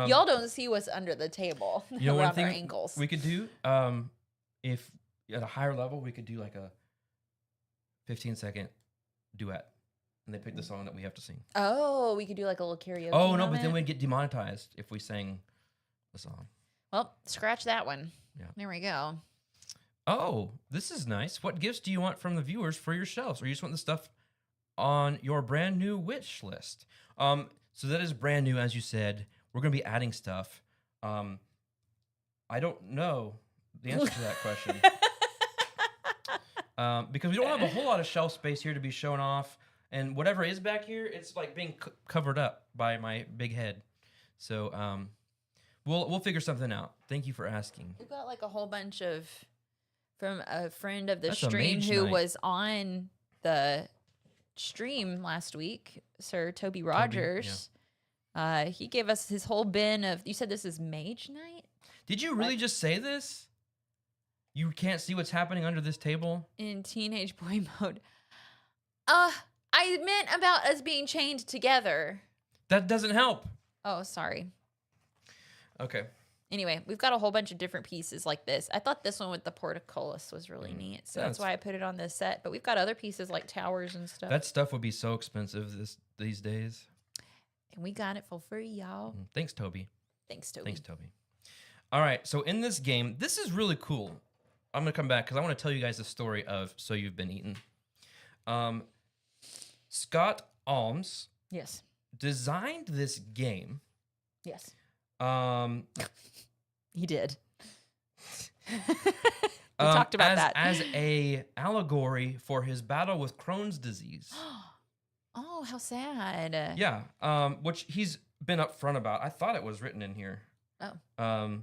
Y'all don't see what's under the table around our ankles. We could do, if at a higher level, we could do a 15-second duet. And they pick the song that we have to sing. Oh, we could do a little karaoke. Oh, no, moment. but then we'd get demonetized if we sang the song. Well, scratch that one. Yeah. There we go. Oh, this is nice. What gifts do you want from the viewers for yourselves? Or you just want the stuff on your brand new wish list? So that is brand new, as you said. We're going to be adding stuff. I I don't know the answer to that question. Because we don't have a whole lot of shelf space here to be shown off. And whatever is back here, it's like being covered up by my big head. So we'll figure something out. Thank you for asking. We've got like a whole bunch of from a friend of the stream who was on the stream last week, Sir Toby Rogers. Yeah. He gave us his whole bin of. You said this is Mage Night? Did you really just say this? You can't see what's happening under this table? In teenage boy mode. I meant about us being chained together. That doesn't help. Oh, sorry. Okay. Anyway, we've got a whole bunch of different pieces like this. I thought this one with the portcullis was really neat, so that's why I put it on this set. But we've got other pieces like towers and stuff. That stuff would be so expensive these days. And we got it for free, y'all. Thanks, Toby. Thanks, Toby. Thanks, Toby. All right, so in this game, this is really cool. I'm going to come back because I want to tell you guys the story of So You've Been Eaten. Scott Alms designed this game. Yes. He did. We talked about that. As a allegory for his battle with Crohn's disease. Oh, how sad. Yeah, which he's been upfront about. I thought it was written in here. Oh.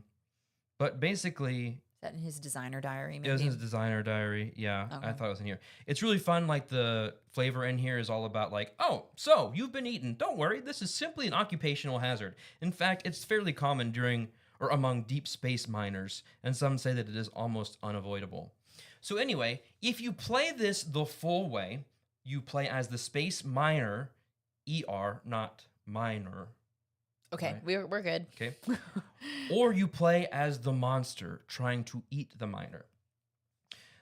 But basically... Is that in his designer diary? Maybe? It was in his designer diary, yeah. Okay. I thought it was in here. It's really fun, like the flavor in here is all about like, oh, so you've been eaten. Don't worry, this is simply an occupational hazard. In fact, it's fairly common during or among deep space miners, and some say that it is almost unavoidable. So anyway, if you play this the full way, you play as the space miner, ER, not miner. Okay, right? We're good. Okay. Or you play as the monster trying to eat the miner.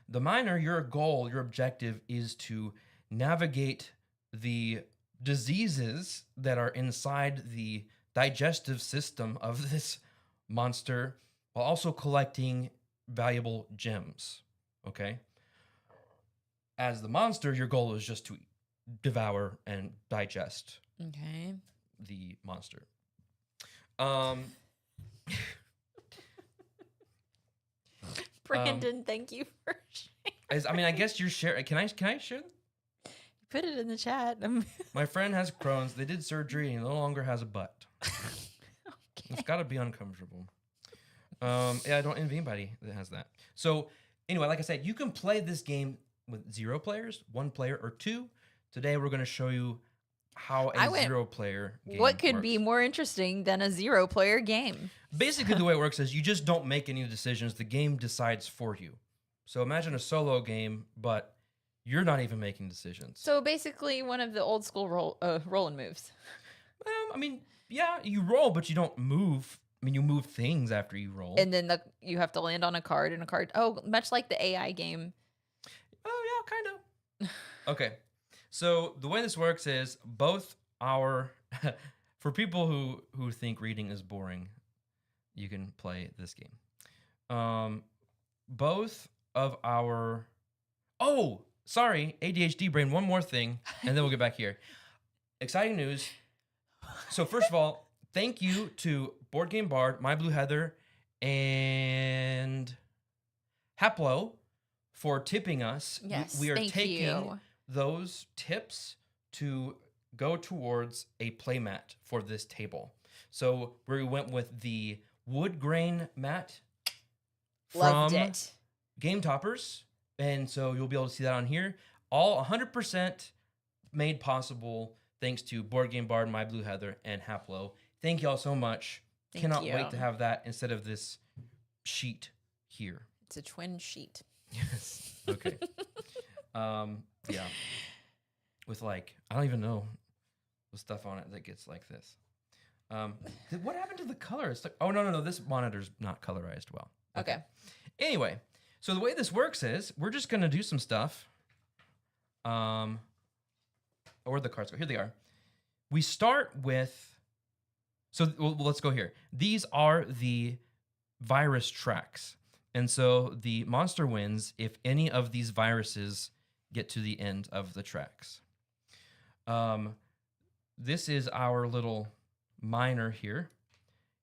The miner, your goal, your objective is to navigate the diseases that are inside the digestive system of this monster while also collecting valuable gems. Okay? As the monster, your goal is just to devour and digest the monster. Brandon, thank you for sharing. I mean, I guess you're sharing. Can I share? Put it in the chat. My friend has Crohn's. They did surgery and he no longer has a butt. Okay. It's got to be uncomfortable. Yeah, I don't envy anybody that has that. So anyway, like I said, you can play this game with 0 players, 1 player, or 2. Today we're going to show you how a 0-player game What could works. be more interesting than a 0-player game? Basically, the way it works is you just don't make any decisions. The game decides for you. So imagine a solo game, but you're not even making decisions. So basically one of the old school rolling moves. I mean, yeah, you roll, but you don't move. I mean, you move things after you roll. And then you have to land on a card and a card. Oh, much like the AI game. Oh, yeah, kind of. Okay. So the way this works is both our... for people who think reading is boring, you can play this game. Both of our... Oh, sorry, ADHD brain. One more thing, and then we'll get back here. Exciting news. So first of all, thank you to Board Game Bard, My Blue Heather, and Haplo for tipping us. Yes, we are taking those tips to go towards a playmat for this table. So we went with the wood grain mat from Game Toppers. And so you'll be able to see that on here. All 100% made possible thanks to Board Game Bard, My Blue Heather, and Haplo. Thank y'all so much. Cannot wait to have that instead of this sheet here. It's a twin sheet. Yes. Okay. Yeah. With like, I don't even know the stuff on it that gets like this. What happened to the color? It's like, oh, no. This monitor's not colorized well. Okay. Anyway, so the way this works is we're just going to do some stuff. Where'd the cards go? Here they are. We start with, let's go here. These are the virus tracks. And so the monster wins if any of these viruses get to the end of the tracks. This is our little miner here.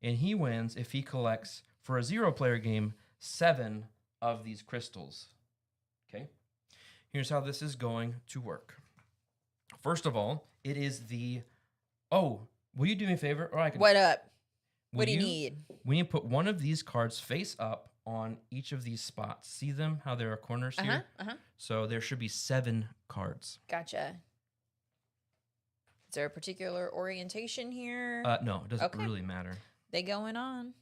And he wins if he collects for a 0-player game, 7 of these crystals. Okay? Here's how this is going to work. First of all, it is the... Oh, will you do me a favor? Or I can... What up? What do you need? We need to put one of these cards face up on each of these spots. See them? How there are corners here? So there should be 7 cards. Gotcha. Is there a particular orientation here? No, it doesn't really matter. They going on.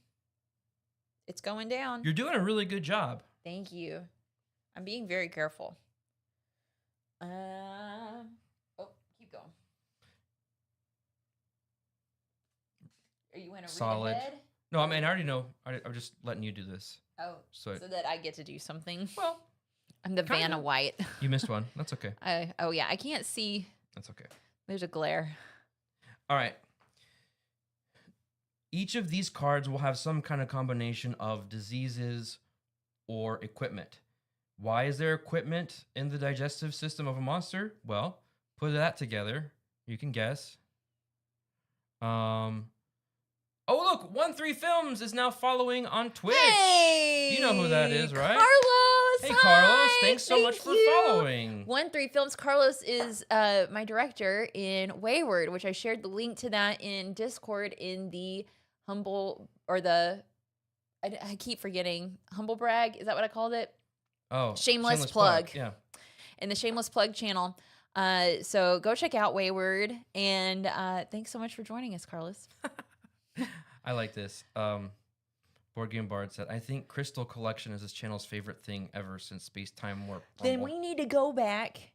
It's going down. You're doing a really good job. Thank you. I'm being very careful. Keep going. Are you in a solid? Read ahead? No, I mean I already know. I'm just letting you do this. Oh, so that I get to do something. Well, I'm the Vanna White. You missed one. That's okay. Oh yeah, I can't see. That's okay. There's a glare. All right. Each of these cards will have some kind of combination of diseases or equipment. Why is there equipment in the digestive system of a monster? Well, put that together. You can guess. Oh, look, 1-3 Films is now following on Twitch. Hey! You know who that is, right? Carlos! Hey, hi! Carlos. Thanks so much for following. 1-3 Films. Carlos is my director in Wayward, which I shared the link to that in Discord in the Humble, or the, I keep forgetting, Humble Brag. Is that what I called it? Oh, Shameless plug. Yeah. In the Shameless Plug channel. So go check out Wayward. And thanks so much for joining us, Carlos. I like this. Board Game Bard said, I think Crystal Collection is this channel's favorite thing ever since Space Time Warp. Then we need to go back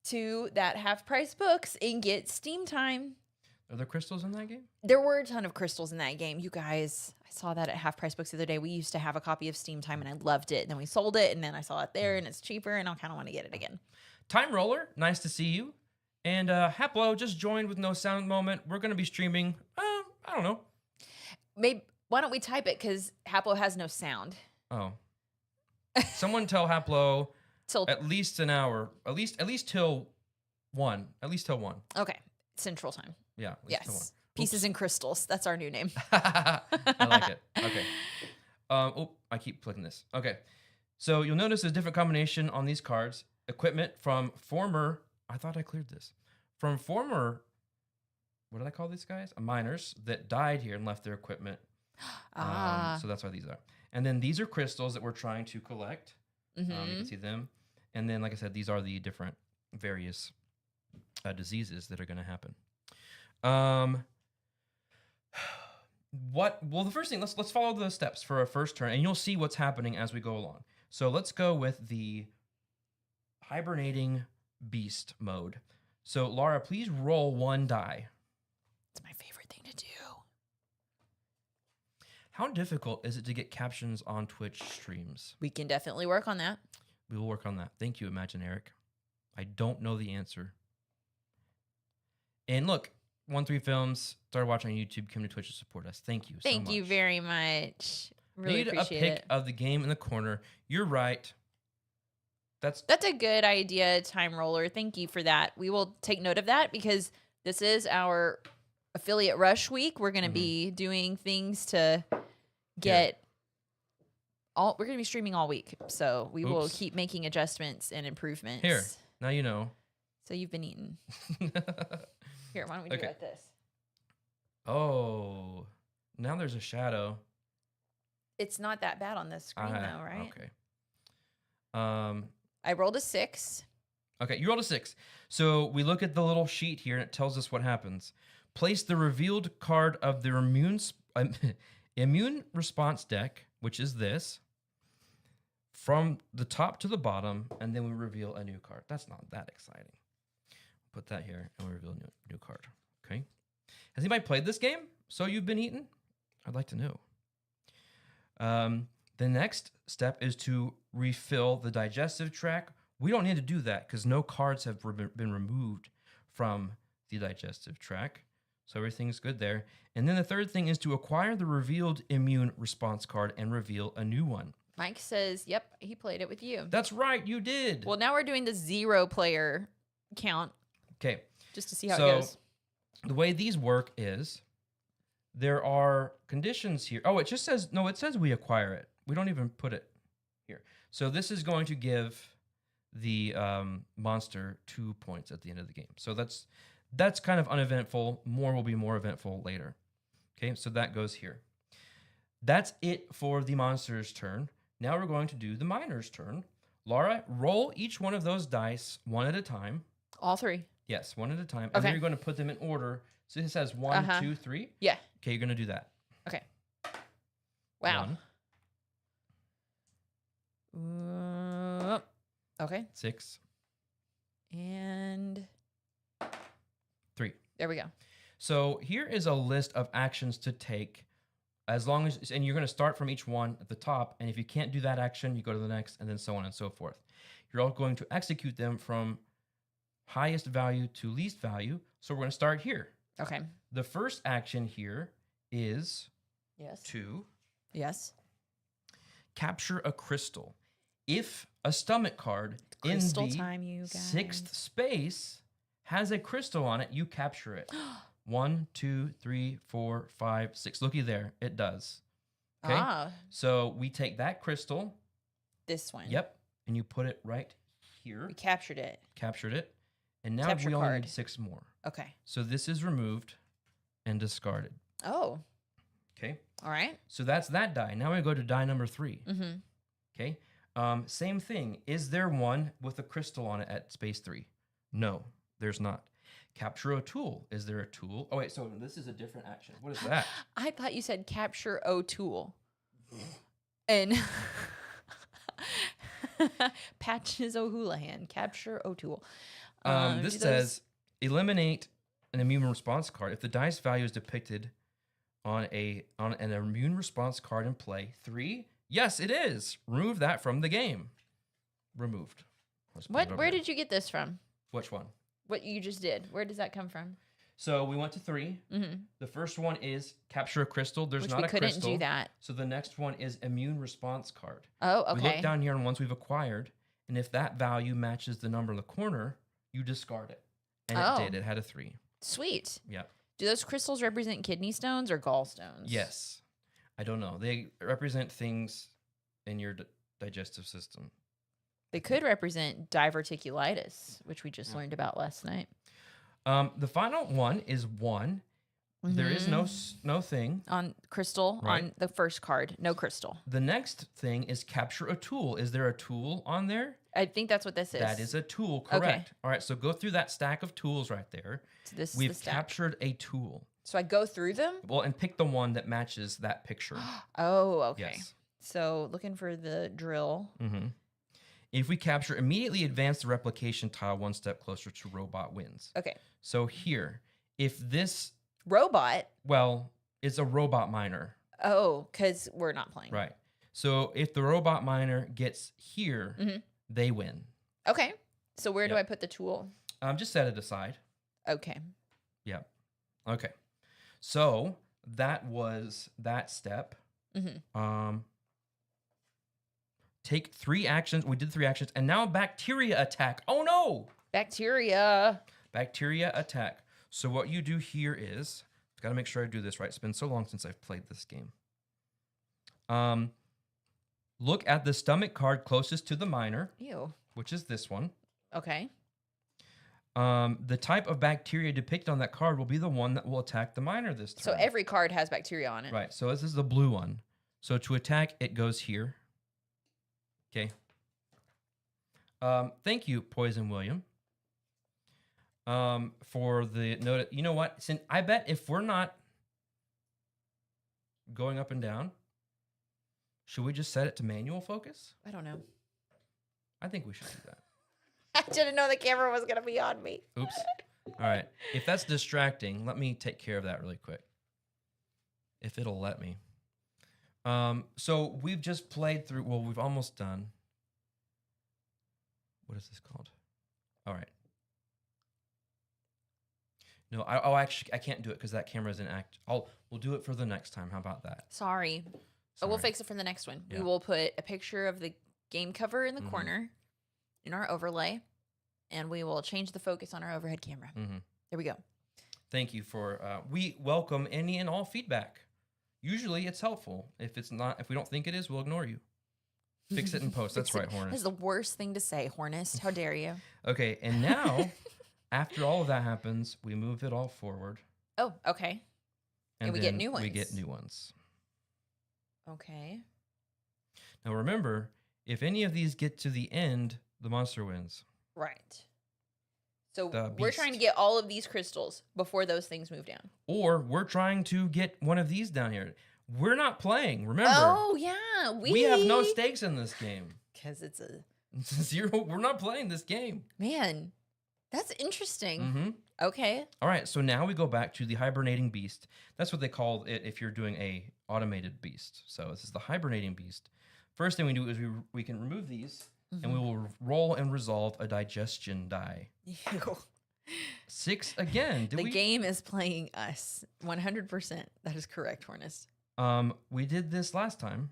to that Half Price Books and get Steam Time. Are there crystals in that game? There were a ton of crystals in that game. You guys, I saw that at Half Price Books the other day. We used to have a copy of Steam Time and I loved it. And then we sold it and then I saw it there and it's cheaper and I kind of want to get it again. Time Roller, nice to see you. And Haplo just joined with no sound moment. We're going to be streaming, I don't know. Maybe, why don't we type it? Because Haplo has no sound. Oh. Someone tell Haplo at least an hour, at least till 1. At least till 1. Okay. Central Time. Yeah. Yes. Pieces and Crystals. That's our new name. I like it. Okay. I keep clicking this. Okay. So you'll notice a different combination on these cards. Equipment from former, I thought I cleared this. From former, what did I call these guys? Miners that died here and left their equipment. So that's why these are. And then these are crystals that we're trying to collect. You can see them. And then, like I said, these are the different various diseases that are going to happen. Well, the first thing, let's follow the steps for our first turn, and you'll see what's happening as we go along. So let's go with the hibernating beast mode. So Laura, please roll 1 die. It's my favorite thing to do. How difficult is it to get captions on Twitch streams? We can definitely work on that. We will work on that. Thank you, Imagine Eric. I don't know the answer. And look, 1-3 Films started watching on YouTube, came to Twitch to support us. Thank you so much. Thank you very much. Really appreciate it. Need a pick of the game in the corner. You're right. That's a good idea, Time Roller. Thank you for that. We will take note of that because this is our affiliate rush week. We're going to be doing things to get we're going to be streaming all week. So we will keep making adjustments and improvements. Here, now you know. So you've been eating. Here, why don't we do it like this? Oh, now there's a shadow. It's not that bad on this screen though, right? Okay. I rolled a 6. Okay, you rolled a 6. So we look at the little sheet here, and it tells us what happens. Place the revealed card of the immune response deck, which is this, from the top to the bottom, and then we reveal a new card. That's not that exciting. Put that here, and we reveal a new card. Okay. Has anybody played this game? So you've been eaten? I'd like to know. The next step is to refill the digestive tract. We don't need to do that because no cards have been removed from the digestive tract. So everything's good there. And then the third thing is to acquire the revealed immune response card and reveal a new one. Mike says, yep, he played it with you. That's right, you did. Well, now we're doing the 0-player count. Okay. Just to see how it goes. The way these work is there are conditions here. Oh, it just says, no, it says we acquire it. We don't even put it here. So this is going to give the monster 2 points at the end of the game. So that's kind of uneventful. More will be more eventful later. Okay, so that goes here. That's it for the monster's turn. Now we're going to do the miner's turn. Laura, roll each one of those dice one at a time. All three? Yes, one at a time. And then you're going to put them in order. So this says 1, 2, 3. Yeah. Okay, you're going to do that. Okay. Wow. 1. Okay. 6. And 3. There we go. So here is a list of actions to take as long as, and you're going to start from each one at the top. And if you can't do that action, you go to the next and then so on and so forth. You're all going to execute them from highest value to least value. So we're going to start here. Okay. The first action here is to capture a crystal. If a stomach card crystal in the time, you guys. 6th space has a crystal on it, you capture it. 1, 2, 3, 4, 5, 6. Looky there. It does. Okay. So we take that crystal. This one. Yep. And you put it right here. We captured it. Captured it. And now Capture we only card. need 6 more. Okay. So this is removed and discarded. Oh. Okay. All right. So that's that die. Now we go to die number 3. Mm-hmm. Okay. Same thing. Is there one with a crystal on it at space 3? No, there's not. Capture a tool. Is there a tool? Oh, wait. So this is a different action. What is that? I thought you said capture O'Toole. And Patches O'Houlihan. Capture O'Toole. This says eliminate an immune response card. If the dice value is depicted on an immune response card in play 3, yes, it is. Remove that from the game. Removed. Where did you get this from? Which one? What you just did. Where does that come from? So we went to 3. Mm-hmm. The first one is capture a crystal. There's Which not a crystal. We couldn't do that. So the next one is immune response card. Oh, okay. We look down here on ones we've acquired, and if that value matches the number in the corner, you discard it. And it did. It had a 3. Sweet. Yep. Do those crystals represent kidney stones or gallstones? Yes. I don't know. They represent things in your digestive system. They could represent diverticulitis, which we just learned about last night. The final one is 1. Mm-hmm. There is no thing. On crystal, right. On the first card, no crystal. The next thing is capture a tool. Is there a tool on there? I think that's what this is. That is a tool, correct. Okay. All right, so go through that stack of tools right there. So this We've is the stack. captured a tool. So I go through them? Well, and pick the one that matches that picture. Oh, okay. Yes. So looking for the drill. Mm-hmm. If we capture, immediately advance the replication tile 1 step closer to robot wins. Okay. So here, if this... Robot? Well, it's a robot miner. Oh, because we're not playing. Right. So if the robot miner gets here, they win. Okay. So where do I put the tool? Just set it aside. Okay. Yep. Okay. So that was that step. Mm-hmm. Take 3 actions. We did 3 actions. And now bacteria attack. Oh, no. Bacteria. Bacteria attack. So what you do here is, I've got to make sure I do this right. It's been so long since I've played this game. Look at the stomach card closest to the miner. Ew. Which is this one. Okay. The type of bacteria depicted on that card will be the one that will attack the miner this turn. So every card has bacteria on it. Right. So this is the blue one. So to attack, it goes here. Okay. Thank you, Poison William. For the note. You know what? Since I bet if we're not going up and down, should we just set it to manual focus? I don't know. I think we should do that. I didn't know the camera was going to be on me. Oops. All right. If that's distracting, let me take care of that really quick. If it'll let me. So we've just played through, well, we've almost done. What is this called? All right. No, actually, I can't do it because that camera's in act. We'll do it for the next time. How about that? Sorry. Oh, we'll fix it for the next one. Yeah. We will put a picture of the game cover in the corner in our overlay, and we will change the focus on our overhead camera. There we go. thank you for. We welcome any and all feedback. Usually, it's helpful. If it's not, if we don't think it is, we'll ignore you. Fix it in post. That's right, Hornist. That's the worst thing to say, Hornist. How dare you? Okay, and now, after all of that happens, we move it all forward. Oh, okay. And we get new ones. We get new ones. Okay. Now remember, if any of these get to the end, the monster wins. Right. So we're trying to get all of these crystals before those things move down. Or we're trying to get one of these down here. We're not playing, remember? Oh, yeah. We have no stakes in this game. Because it's a... Zero. We're not playing this game. Man, that's interesting. Mm-hmm. Okay. All right, so now we go back to the hibernating beast. That's what they call it if you're doing a automated beast. So this is the hibernating beast. First thing we do is we can remove these, and we will roll and resolve a digestion die. Ew. 6 again. The game is playing us. 100%. That is correct, Hornist. We did this last time.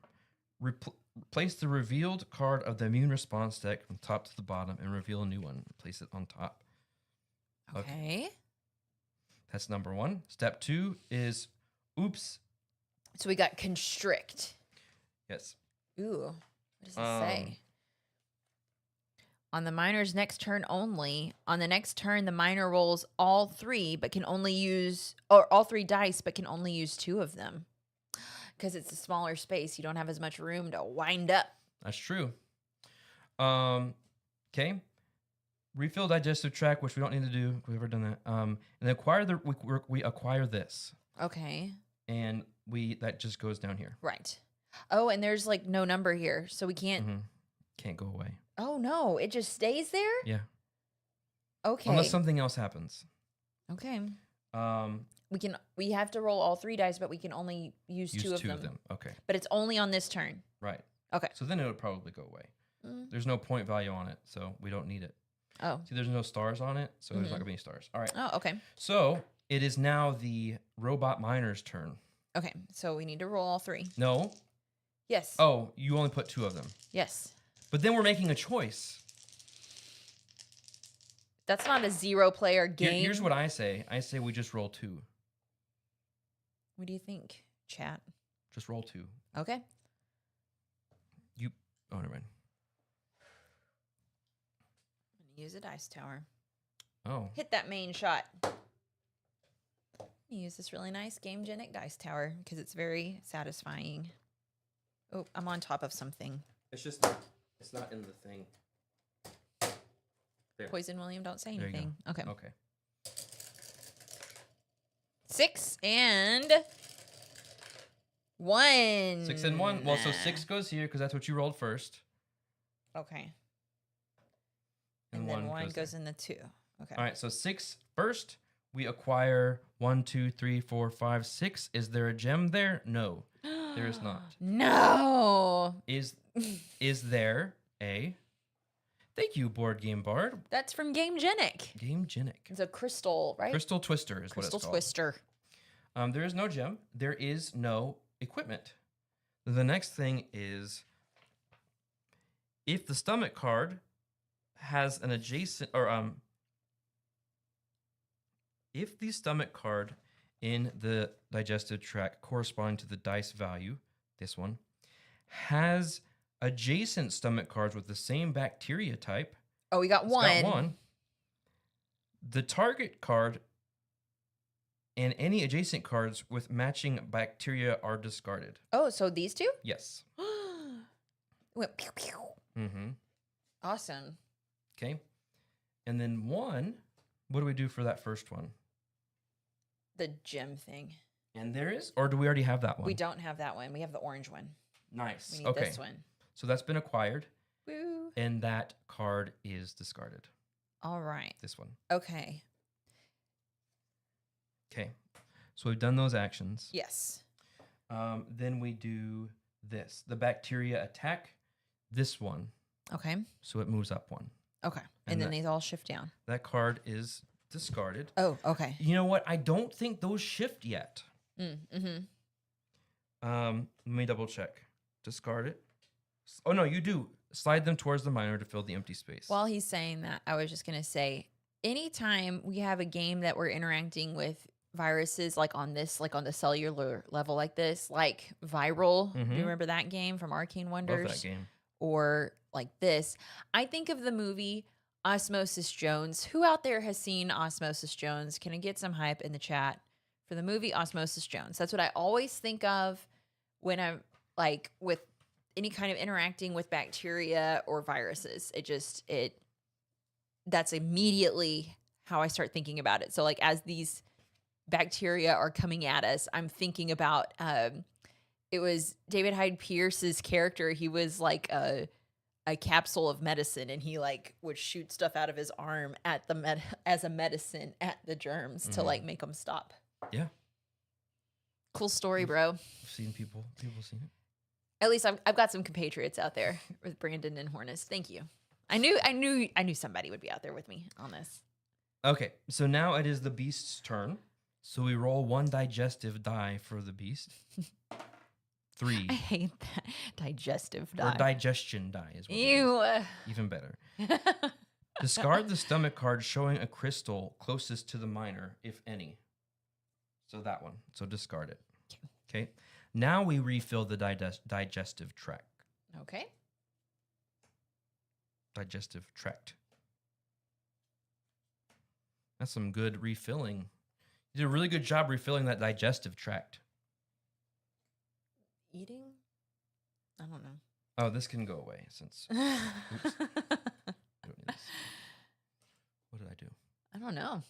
Place the revealed card of the immune response deck from top to the bottom and reveal a new one. Place it on top. Okay. That's number 1. Step 2 is oops. So we got constrict. Yes. Ooh. What does it say? On the miner's next turn only. On the next turn, the miner rolls all 3, but can only use, or all 3 dice, but can only use 2 of them. Because it's a smaller space, you don't have as much room to wind up. That's true. Okay. Refill digestive tract, which we don't need to do. We've ever done that. And then acquire we acquire this. Okay. And that just goes down here. Right. Oh, and there's like no number here, so we can't. Mm-hmm. Can't go away. Oh no! It just stays there. Yeah. Okay. Unless something else happens. Okay. We have to roll all 3 dice, but we can only use two of them. Okay. But it's only on this turn. Right. Okay. So then it would probably go away. There's no point value on it, so we don't need it. Oh. See, there's no stars on it, so there's not gonna be any stars. All right. Oh, okay. So it is now the robot miner's turn. Okay, so we need to roll all 3. No. Yes. Oh, you only put 2 of them. Yes. But then we're making a choice. That's not a 0-player game. Here's what I say. I say we just roll 2. What do you think, chat? Just roll 2. Okay. Oh, never mind. I'm gonna use a dice tower. Oh. Hit that main shot. Use this really nice Gamegenic dice tower because it's very satisfying. Oh, I'm on top of something. It's not in the thing. There. Poison William, don't say There you anything. Okay. Okay. 6 and 1. 6 and 1. Well, so 6 goes here because that's what you rolled first. Okay. And then 1 goes in the 2. Okay. All right, so 6 first. We acquire 1, 2, 3, 4, 5, 6. Is there a gem there? No, there is not. No. Is there a? Thank you, Board Game Bard. That's from Gamegenic. Gamegenic. It's a crystal, right? Crystal Twister is Crystal what it's called. Twister. There is no gem. There is no equipment. The next thing is if the stomach card has an adjacent if the stomach card in the digestive tract corresponding to the dice value, this one, has adjacent stomach cards with the same bacteria type. Oh, we got one. Got one. The target card and any adjacent cards with matching bacteria are discarded. Oh, so these 2? Yes. Went pew pew. Mm-hmm. Awesome. Okay. And then 1, what do we do for that first one? The gem thing. And there is? Or do we already have that one? We don't have that one. We have the orange one. Nice. We need this one. So that's been acquired. Woo. And that card is discarded. All right. This one. Okay. Okay. So we've done those actions. Yes. Then we do this. The bacteria attack this one. Okay. So it moves up 1. Okay. And then these all shift down. That card is discarded. Oh, okay. You know what? I don't think those shift yet. Mm-hmm. Let me double check. Discard it. Oh, no, you do. Slide them towards the miner to fill the empty space. While he's saying that, I was just going to say, anytime we have a game that we're interacting with viruses like on the cellular level like this, like Viral. Do you remember that game from Arcane Wonders? Love that game. Or like this. I think of the movie Osmosis Jones. Who out there has seen Osmosis Jones? Can I get some hype in the chat for the movie Osmosis Jones? That's what I always think of when I'm like with any kind of interacting with bacteria or viruses. That's immediately how I start thinking about it. So like as these bacteria are coming at us, I'm thinking about it was David Hyde Pierce's character. He was like a capsule of medicine, and he like would shoot stuff out of his arm at the as a medicine at the germs to like make them stop. Yeah. Cool story, bro. I've seen people seen it. At least I've got some compatriots out there with Brandon and Hornus. Thank you. I knew somebody would be out there with me on this. Okay, so now it is the beast's turn. So we roll 1 digestive die for the beast. 3. I hate that. Digestive die. Or digestion die is what Ew. it is. Even better. Discard the stomach card showing a crystal closest to the miner, if any. So that one. So discard it. Okay. Now we refill the digestive tract. Okay. Digestive tract. That's some good refilling. You did a really good job refilling that digestive tract. Eating? I don't know. Oh, this can go away since. Oops. I don't need this. What did I do? I don't know.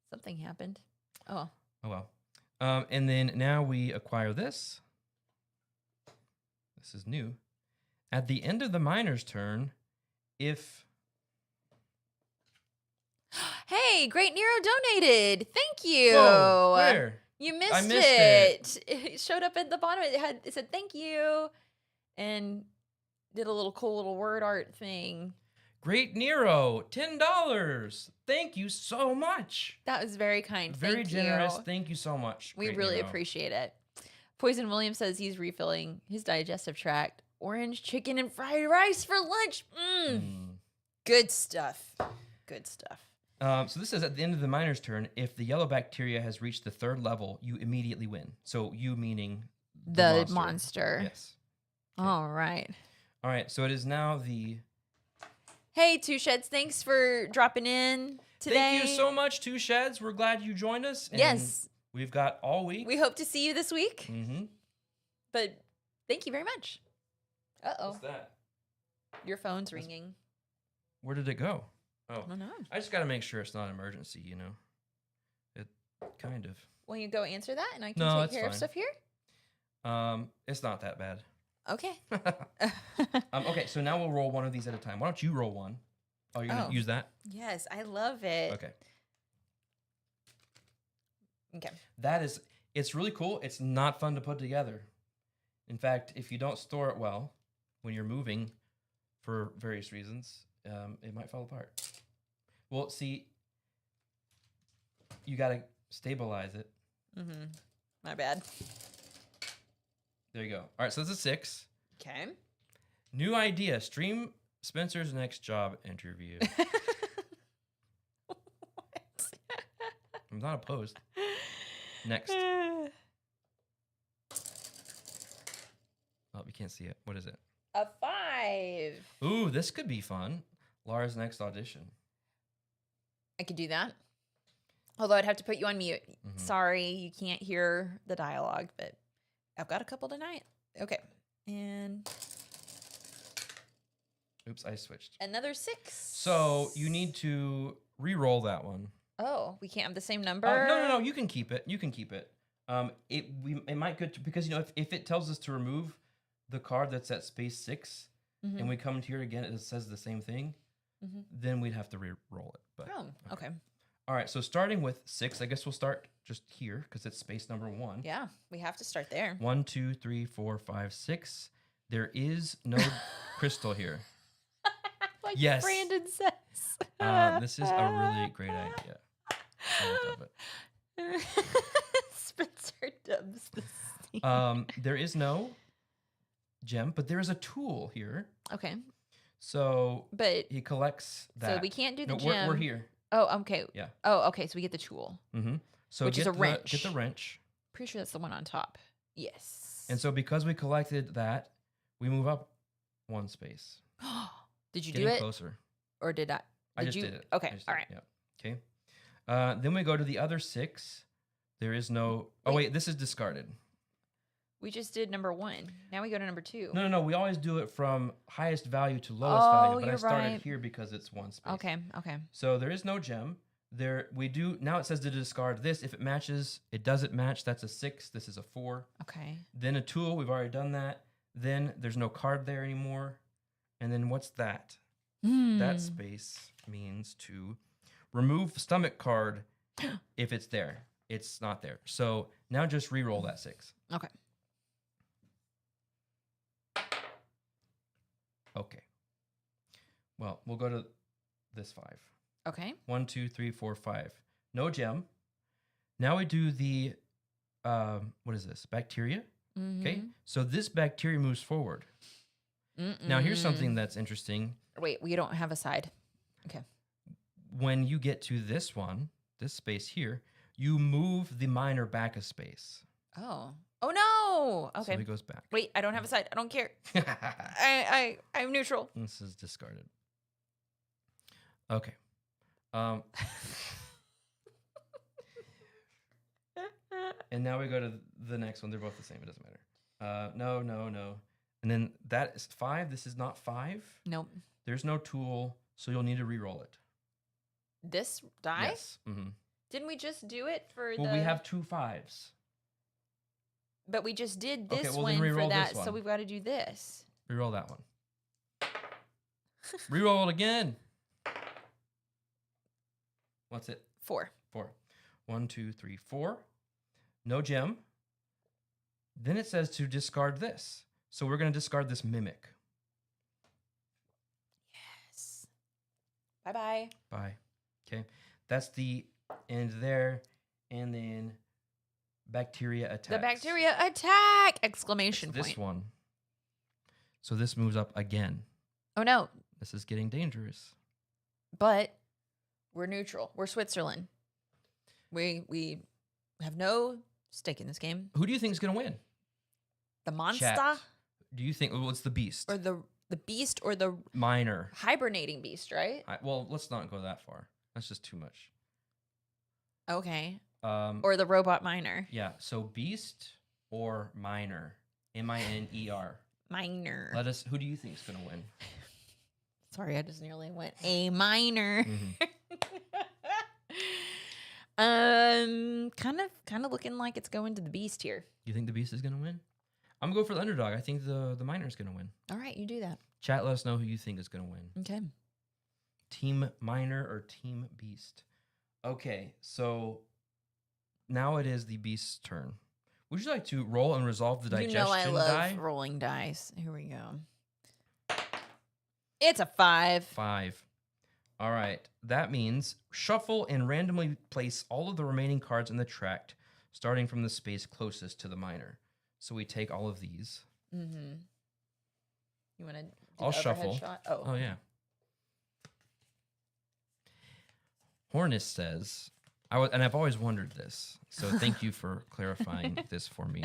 Something happened. Oh. Oh, well. And then now we acquire this. This is new. At the end of the miner's turn, if... Hey, Great Nero donated. Thank you. Whoa, where? You missed, I missed it. It showed up at the bottom. It said thank you, and did a little cool little word art thing. Great Nero, $10. Thank you so much. That was very kind. Very generous. Thank you so much. We really appreciate it. Poison William says he's refilling his digestive tract. Orange chicken and fried rice for lunch. Good stuff. Good stuff. So this says at the end of the miner's turn, if the yellow bacteria has reached the 3rd level, you immediately win. So you meaning the monster. Yes. Okay. All right. All right. So it is now the... Hey, Two Sheds. Thanks for dropping in today. Thank you so much, Two Sheds. We're glad you joined us. And yes. We've got all week. We hope to see you this week. Mm-hmm. But thank you very much. Uh-oh. What's that? Your phone's ringing. Where did it go? Oh, I don't know. I just got to make sure it's not an emergency, you know. It kind of. Will you go answer that and I can take care of stuff here? It's not that bad. Okay. Okay, so now we'll roll one of these at a time. Why don't you roll one? Oh, you're going to use that? Yes, I love it. Okay. Okay. It's really cool. It's not fun to put together. In fact, if you don't store it well, when you're moving for various reasons, it might fall apart. Well, see, you got to stabilize it. Mm-hmm. My bad. There you go. All right, so this is 6. Okay. New idea. Stream Spencer's next job interview. What? I'm not opposed. Next. Oh, you can't see it. What is it? A 5. Ooh, this could be fun. Lara's next audition. I could do that. Although I'd have to put you on mute. Mm-hmm. Sorry, you can't hear the dialogue, but I've got a couple tonight. Okay. And oops, I switched. Another 6. So you need to re-roll that one. Oh, we can't have the same number? No. You can keep it. You can keep it. It might go to, because, you know, if it tells us to remove the card that's at space 6, and we come to here again, it says the same thing, then we'd have to re-roll it. But, okay. All right, so starting with 6, I guess we'll start just here because it's space number 1. Yeah, we have to start there. 1, 2, 3, 4, 5, 6. There is no crystal here. Like yes. Brandon says. This is a really great idea. I love it. Spencer dubs the scene. There is no gem, but there is a tool here. Okay. So but he collects that. So we can't do the gem. We're here. Oh, okay. Yeah. Oh, okay. So we get the tool. Mm-hmm. So which is a wrench. Get the wrench. Pretty sure that's the one on top. Yes. And so because we collected that, we move up one space. Did you Getting do it? Closer. Or did I? I just did it. Okay. All right. Yeah. Okay. Then we go to the other 6. There is no. Oh wait, this is discarded. We just did number 1. Now we go to number 2. No. We always do it from highest value to lowest value, but I started here because it's one space. Okay. So there is no gem. We do now. It says to discard this if it matches. It doesn't match. That's a 6. This is a 4. Okay. Then a tool. We've already done that. Then there's no card there anymore. And then what's that? That space means to remove stomach card if it's there. It's not there. So now just re-roll that 6. Okay. Okay. Well, we'll go to this 5. Okay. 1, 2, 3, 4, 5. No gem. Now we do the, what is this? Bacteria. Okay. So this bacteria moves forward. Now here's something that's interesting. Wait, we don't have a side. Okay. When you get to this one, this space here, you move the miner back a space. Oh. Oh no. Okay. So he goes back. Wait, I don't have a side. I don't care. I'm neutral. This is discarded. Okay. And now we go to the next one. They're both the same. It doesn't matter. No. And then that is 5. This is not 5. Nope. There's no tool, so you'll need to re-roll it. This die? Yes. Mm-hmm. Didn't we just do it for Well, we have 2 5s. But we just did this well, one then for re-roll that, this one. so we've got to do this. Re-roll that one. Re-roll it again. What's it? 4. 4. 1, 2, 3, 4. No gem. Then it says to discard this. So we're going to discard this mimic. Yes. Bye-bye. Bye. Okay. That's the end there. And then bacteria attacks. The bacteria attack! Exclamation point. This one. So this moves up again. Oh, no. This is getting dangerous. But we're neutral. We're Switzerland. We have no stake in this game. Who do you think is going to win? The monster? Chat. Do you think, well, it's the beast. Or the beast or the miner. Hibernating beast, right? Well, let's not go that far. That's just too much. Okay. Or the robot miner. Yeah. So beast or miner. Miner. Miner. Who do you think is going to win? Sorry, I just nearly went a miner. Kind of looking like it's going to the beast here. You think the beast is going to win? I'm going to go for the underdog. I think the miner is going to win. All right, you do that. Chat, let us know who you think is going to win. Okay. Team miner or team beast? Okay, so now it is the beast's turn. Would you like to roll and resolve the digestion die? You know I love rolling dice. Here we go. It's a 5. 5. All right. That means shuffle and randomly place all of the remaining cards in the tract, starting from the space closest to the miner. So we take all of these. Mm-hmm. You want to do I'll shuffle. Shot? Oh, yeah. Hornis says, I've always wondered this, so thank you for clarifying this for me.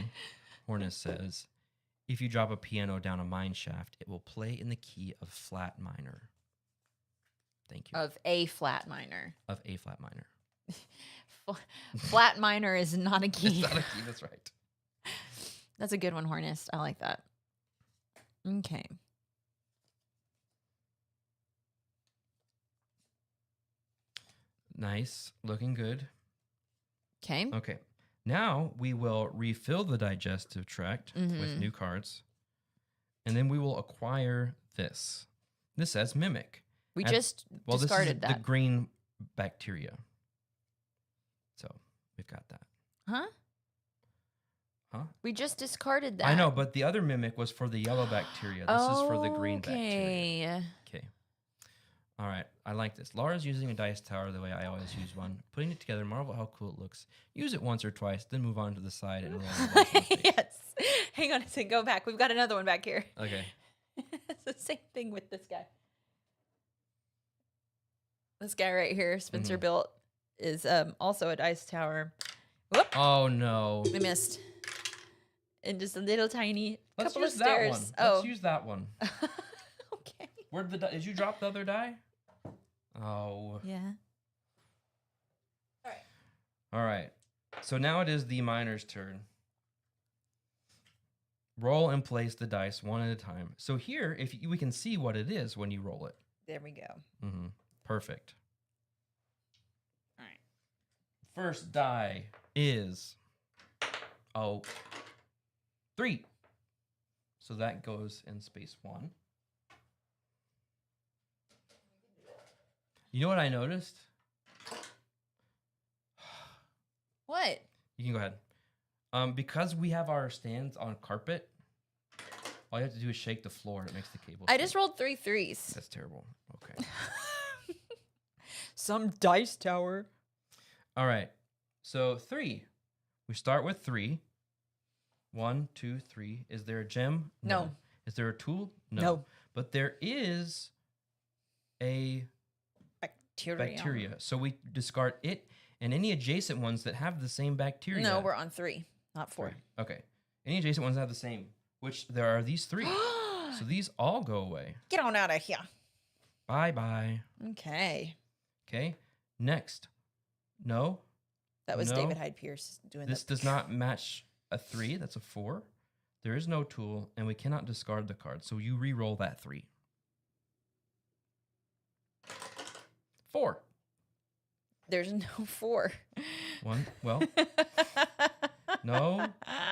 Hornis says, if you drop a piano down a mine shaft, it will play in the key of flat minor. Thank you. Of A flat minor. Of A flat minor. Flat minor is not a key. It's not a key, that's right. That's a good one, Hornist. I like that. Okay. Nice. Looking good. Okay. Okay. Now we will refill the digestive tract with new cards. And then we will acquire this. This says mimic. We just discarded this is that. the green bacteria. So we've got that. Huh? Huh? We just discarded that. I know, but the other mimic was for the yellow bacteria. This is for the green bacteria. Okay. All right. I like this. Laura's using a dice tower the way I always use one. Putting it together, marvel how cool it looks. Use it once or twice, then move on to the side and roll. Yes. Hang on a second. Go back. We've got another one back here. Okay. It's the same thing with this guy. This guy right here, Spencer built, is also a dice tower. Whoop. Oh no. I missed. And just a little tiny Let's couple use of that stairs. one. Oh. Let's use that one. Okay. Where'd the did you drop the other die? Oh. Yeah. All right. So now it is the miner's turn. Roll and place the dice one at a time. So here, we can see what it is when you roll it. There we go. Mm-hmm. Perfect. All right. First die is 3. So that goes in space 1. You know what I noticed? What? You can go ahead. Because we have our stands on carpet, all you have to do is shake the floor. It makes the cable. I just rolled 3 threes. That's terrible. Okay. Some dice tower. All right. So 3. We start with 3. 1, 2, 3. Is there a gem? No. Is there a tool? No. But there is a bacteria. So we discard it and any adjacent ones that have the same bacteria. No, we're on 3, not 4. 3. Okay. Any adjacent ones that have the same, which there are these 3. So these all go away. Get on out of here. Bye-bye. Okay. Okay. Next. No. That was No. David Hyde Pierce doing This does not match a 3. That's a 4. There is no tool, and we cannot discard the card. So you re-roll that 3. 4. There's no 4. 1. Well. No.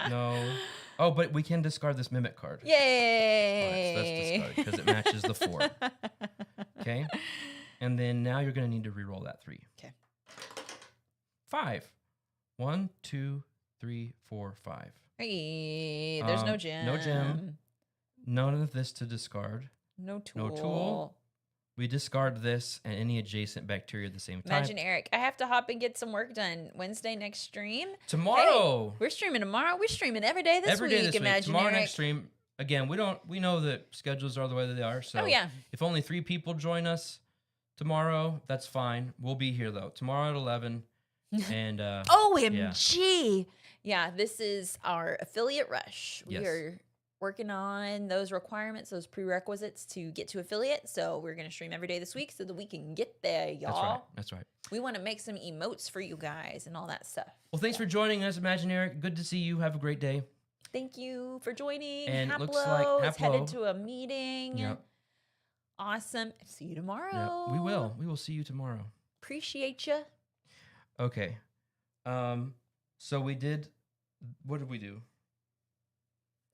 No. Oh, but we can discard this mimic card. Yay! All right, so that's discarded because it matches the 4. Okay. And then now you're going to need to re-roll that 3. Okay. 5. 1, 2, 3, 4, 5. Hey, there's no gem. No gem. None of this to discard. No tool. No tool. We discard this and any adjacent bacteria at the same time. Imagine Eric. I have to hop and get some work done. Wednesday next stream. Tomorrow. Hey, we're streaming tomorrow. We're streaming every day this week. Imagine Tomorrow Eric. next stream. Again, we know that schedules are the way that they are. So Oh yeah. if only 3 people join us tomorrow, that's fine. We'll be here though. Tomorrow at 11. And OMG. Yeah, this is our affiliate rush. We Yes. are working on those requirements, those prerequisites to get to affiliate. So we're going to stream every day this week so that we can get there, y'all. That's right. We want to make some emotes for you guys and all that stuff. Well, thanks for joining us, Imaginary. Good to see you. Have a great day. Thank you for joining. And it Haplo looks like is headed Haplo- to a meeting. Yep. Awesome. See you tomorrow. Yeah, we will. We will see you tomorrow. Appreciate you. Okay. So we did. What did we do?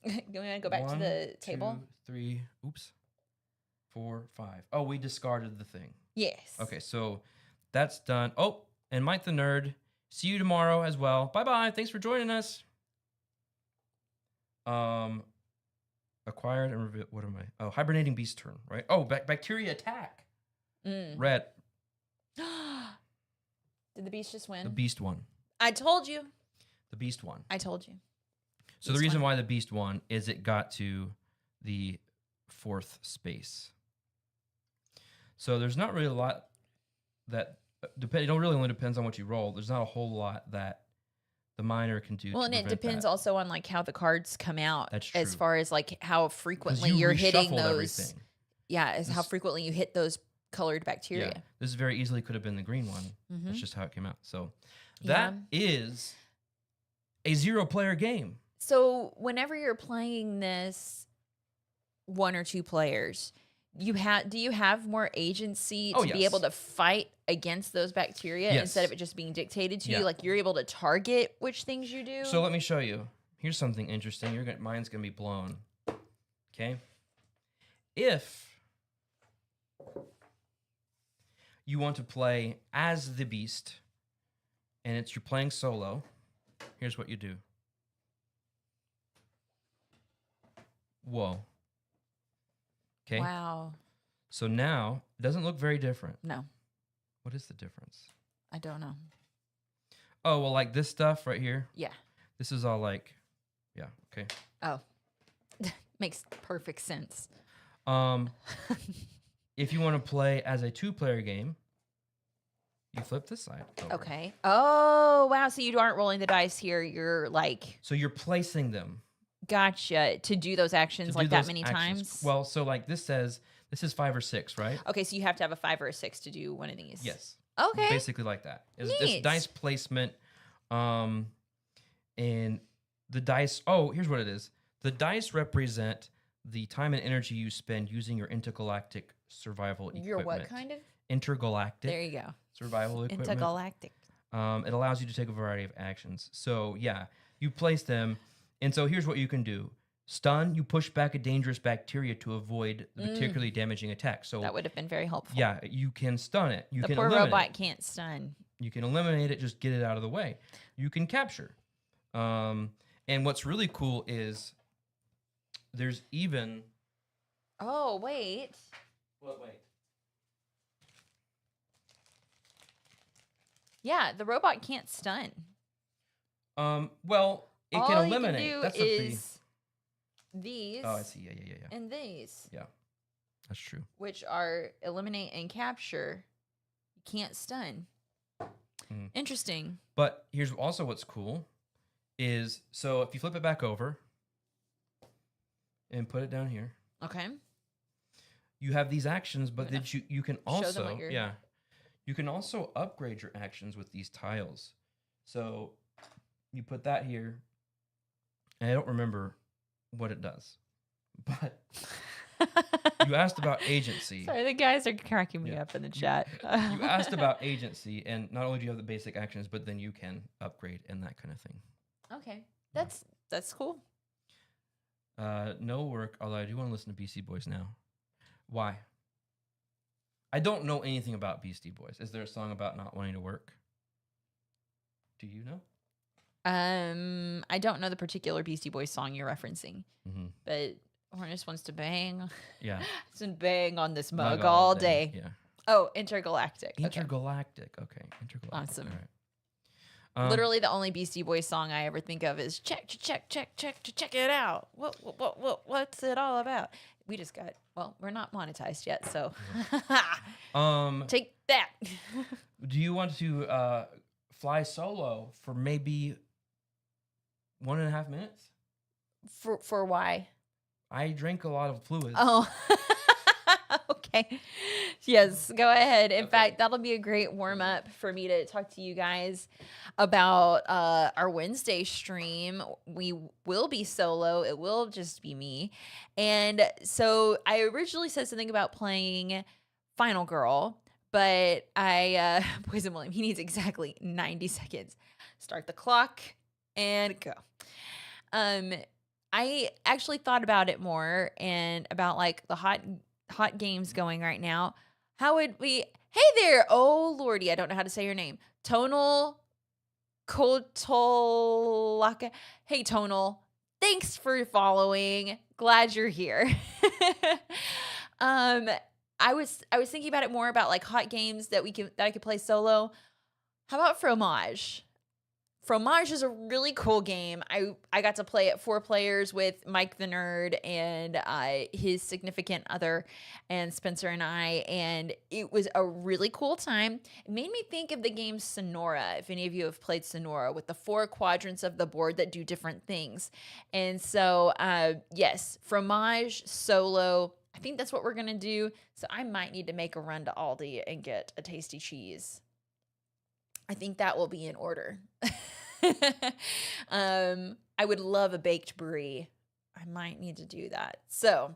You want to go back to the table? 2, 3. Oops. 4, 5. Oh, we discarded the thing. Yes. Okay, so that's done. Oh, and Mike the Nerd. See you tomorrow as well. Bye bye. Thanks for joining us. Acquired and reveal. What am I? Oh, hibernating beast turn. Right. Oh, bacteria attack. Red. Did the beast just win? The beast won. I told you. The beast won. I told you. So the reason why the beast won is it got to the 4th space. So there's not really a lot that it really only depends on what you roll. There's not a whole lot that the miner can do. Well, and it depends also on like how the cards come out. That's true. As far as like how frequently you you're hitting reshuffled those. everything. Yeah, as how frequently you hit those colored bacteria. Yeah, this very easily could have been the green one. Mhm. That's just how it came out. So that is a 0-player game. So whenever you're playing this 1 or 2 players, do you have more agency to be able to fight against those bacteria instead of it just being dictated to you? Like you're able to target which things you do? So let me show you. Here's something interesting. Mine's gonna be blown. Okay. If you want to play as the beast and you're playing solo, here's what you do. Whoa. Okay. Wow. So now it doesn't look very different. No, What is the difference? I don't know. Oh, well, like this stuff right here. Yeah. This is all like, yeah, okay. Oh, makes perfect sense. If you want to play as a 2-player game, You flip this side over. Okay. Oh, wow. So you aren't rolling the dice here. You're like... So you're placing them. Gotcha. To do those actions like that many times? Well, so like this says, this is 5 or 6, right? Okay, so you have to have a 5 or a 6 to do one of these. Yes. Okay. Basically like that. It's dice placement. And the dice, here's what it is. The dice represent the time and energy you spend using your intergalactic survival equipment. Your what kind of? Intergalactic. There you go. Survival equipment. Intergalactic. It allows you to take a variety of actions. So yeah, you place them. And so here's what you can do. Stun, you push back a dangerous bacteria to avoid the particularly damaging attack. So that would have been very helpful. Yeah, you can stun it. You the can poor eliminate robot it. Can't stun. You can eliminate it, just get it out of the way. You can capture. And what's really cool is there's even... Oh, wait. What, wait? Yeah, the robot can't stun. Well, it can eliminate. All you can do is these. Oh, I see. Yeah. And these. Yeah, that's true. Which are eliminate and capture. You can't stun. Interesting. But here's also what's cool is, so if you flip it back over and put it down here. Okay. You have these actions, but that you can also, yeah. You can also upgrade your actions with these tiles. So you put that here, and I don't remember what it does, but you asked about agency. Sorry, the guys are cracking me up in the chat. You asked about agency, and not only do you have the basic actions, but then you can upgrade and that kind of thing. Okay, that's cool. No work, although I do want to listen to Beastie Boys now. Why? I don't know anything about Beastie Boys. Is there a song about not wanting to work? Do you know? I don't know the particular Beastie Boys song you're referencing, but Hornus wants to bang. Yeah. It's been bang on this mug all day. Yeah. Oh, Intergalactic. Intergalactic. Okay. Intergalactic. Awesome. All right. Literally, the only Beastie Boys song I ever think of is check it out. What's it all about? We just got, we're not monetized yet, so take that. Do you want to fly solo for maybe 1.5 minutes? For why? I drink a lot of fluids. Oh, okay. Yes, go ahead. In fact, that'll be a great warm up for me to talk to you guys about our Wednesday stream. We will be solo. It will just be me. And so I originally said something about playing Final Girl, but Poison William, he needs exactly 90 seconds. Start the clock and go. I actually thought about it more and about like the hot games going right now. How would we? Hey there! Oh lordy, I don't know how to say your name. Tonal Kotolaka. Hey Tonal, thanks for following. Glad you're here. I was thinking about it more about like hot games that I could play solo. How about Fromage? Fromage is a really cool game. I got to play it 4 players with Mike the Nerd and his significant other and Spencer and I, and it was a really cool time. It made me think of the game Sonora, if any of you have played Sonora, with the 4 quadrants of the board that do different things. And so, yes, Fromage, solo, I think that's what we're going to do. So I might need to make a run to Aldi and get a tasty cheese. I think that will be in order. I would love a baked brie. I might need to do that. So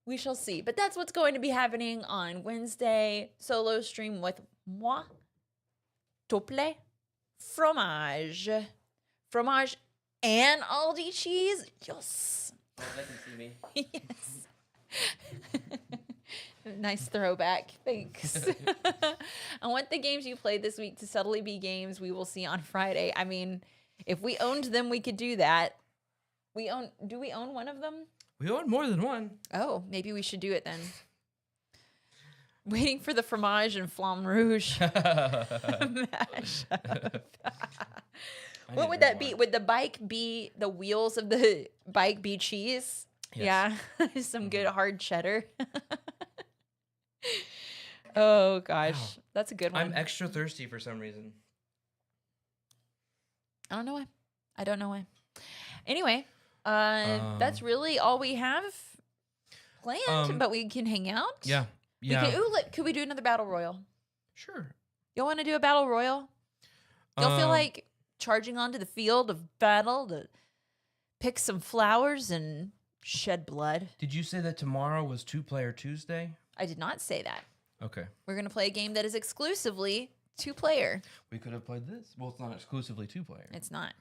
we shall see. But that's what's going to be happening on Wednesday. Solo stream with moi. Tople. Fromage. Fromage and Aldi cheese. Yes. Well, they can see me. Yes. Nice throwback. Thanks. I want the games you played this week to subtly be games we will see on Friday. I mean, if we owned them, we could do that. Do we own one of them? We own more than one. Oh, maybe we should do it then. Waiting for the fromage and flamme rouge. Mashup. What would that be? Would the bike be the wheels of the bike be cheese? Yes. Yeah. Some good hard cheddar. Oh gosh, Wow. that's a good one. I'm extra thirsty for some reason. I don't know why. Anyway, that's really all we have planned. But we can hang out. Yeah. Yeah. Could we do another battle royal? Sure. Y'all want to do a battle royal? Y'all feel like charging onto the field of battle to pick some flowers and shed blood? Did you say that tomorrow was 2-Player Tuesday? I did not say that. Okay. We're going to play a game that is exclusively 2-player. We could have played this. Well, it's not exclusively 2-player. It's not.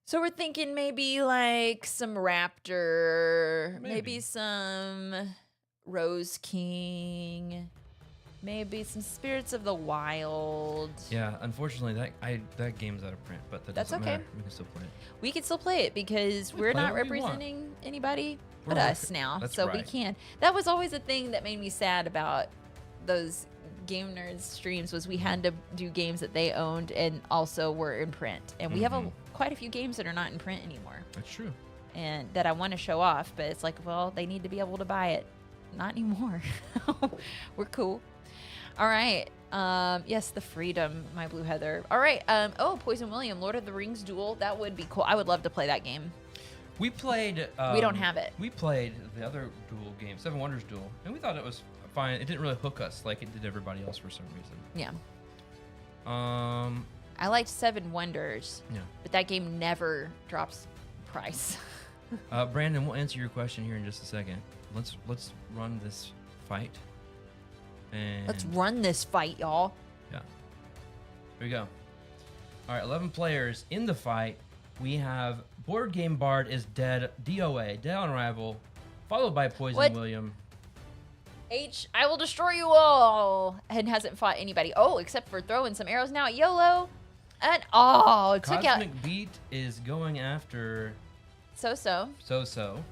So we're thinking maybe like some Raptor, maybe some Rose King, maybe some Spirits of the Wild. Yeah, unfortunately, that game's out of print, but that's okay. Matter. We can still play it. We can still play it because we're not representing anybody but us now, so we can. That was always a thing that made me sad about those Game Nerds streams, was we had to do games that they owned and also were in print, and we have quite a few games that are not in print anymore. That's true. And that I want to show off, but it's like, well, they need to be able to buy it. Not anymore. We're cool. All right. Yes, the freedom, my blue heather. All right. Poison William, Lord of the Rings duel. That would be cool. I would love to play that game. We played. We don't have it. We played the other duel game, Seven Wonders duel, and we thought it was fine. It didn't really hook us like it did everybody else for some reason. Yeah. I liked Seven Wonders. Yeah. But that game never drops price. Brandon, we'll answer your question here in just a second. Let's run this fight. And let's run this fight, y'all. Yeah. Here we go. All right, 11 players in the fight. We have Board Game Bard is dead. DOA, dead on arrival, followed by Poison William. H, I will destroy you all, and hasn't fought anybody. Oh, except for throwing some arrows now at YOLO. And it took out. Cosmic Beat is going after So-So. So-So.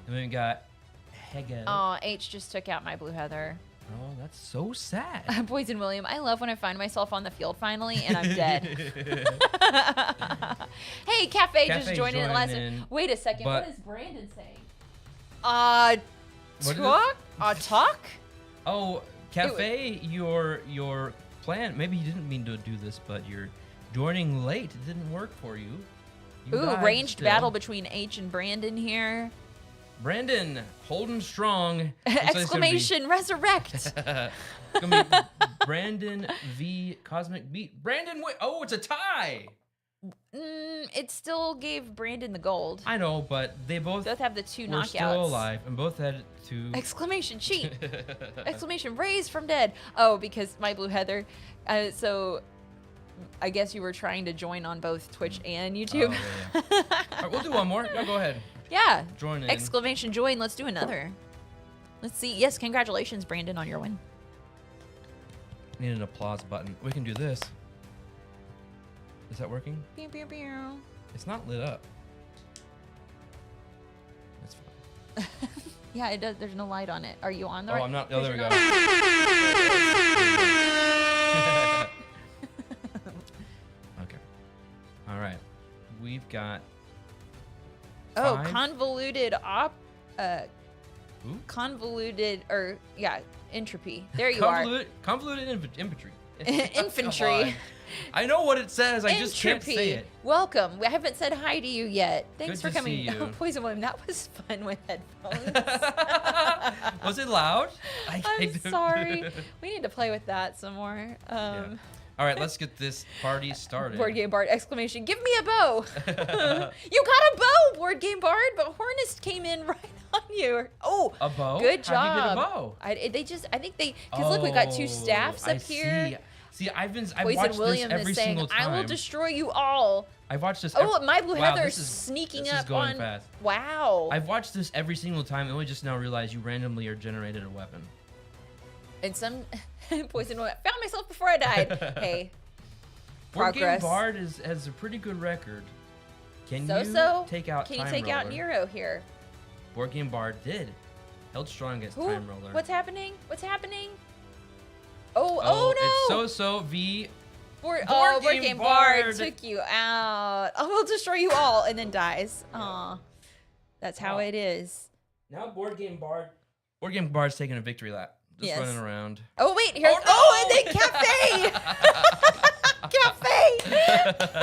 And we got Hegel. Oh, H just took out my blue heather. Oh, that's so sad. Poison William, I love when I find myself on the field finally and I'm dead. Hey, Cafe just joined in last. Wait a second. What is Brandon saying? Talk? Oh, Cafe, your plan. Maybe you didn't mean to do this, but you're joining late. It didn't work for you. Ranged battle between H and Brandon here. Brandon, holding strong. Exclamation, resurrect. It's gonna be Brandon v Cosmic Beat. Brandon, it's a tie. It still gave Brandon the gold. I know, but they both have the 2 knockouts. Still alive, and both had 2. Exclamation, cheat. Exclamation, raised from dead. Oh, because my blue heather. So I guess you were trying to join on both Twitch and YouTube. Oh, yeah. All right, we'll do one more. No, go ahead. Yeah. Join in. Exclamation, join. Let's do another. Let's see. Yes, congratulations, Brandon, on your win. Need an applause button. We can do this. Is that working? Pew, pew, pew. It's not lit up. That's fine. Yeah, it does. There's no light on it. Are you on the right? I'm not. Oh, there we go. Okay. All right. We've got. Convoluted entropy. There you are. Convoluted infantry. Infantry. I know what it says. I just can't say it. Welcome. I haven't said hi to you yet. Thanks for coming. See you. Poison William, that was fun with headphones. Was it loud? I'm sorry. We need to play with that some more. Yeah. All right, let's get this party started. Board Game Bard, exclamation, give me a bow. You got a bow, Board Game Bard, but Hornist came in right on you. Oh, a bow? Good job. How'd you get a bow? I think they, because look, we got 2 staffs up here. See, I've Poison watched William this every single time. I will destroy you all. I've watched this. My blue heather's sneaking up going on. Fast. Wow. I've watched this every single time, and only just now realized you randomly are generated a weapon. And some Poison William found myself before I died. Hey. Progress. Board Game Bard has a pretty good record. Can you take out Can you take out Nero here? Board Game Bard did. Held strong against Time Roller. What's happening? Oh no! It's So v. Board Game Bard took you out. I will destroy you all, and then dies. Aw. That's how it is. Now Board Game Bard's taking a victory lap. just running around. Oh wait, here's and then cafe. Cafe.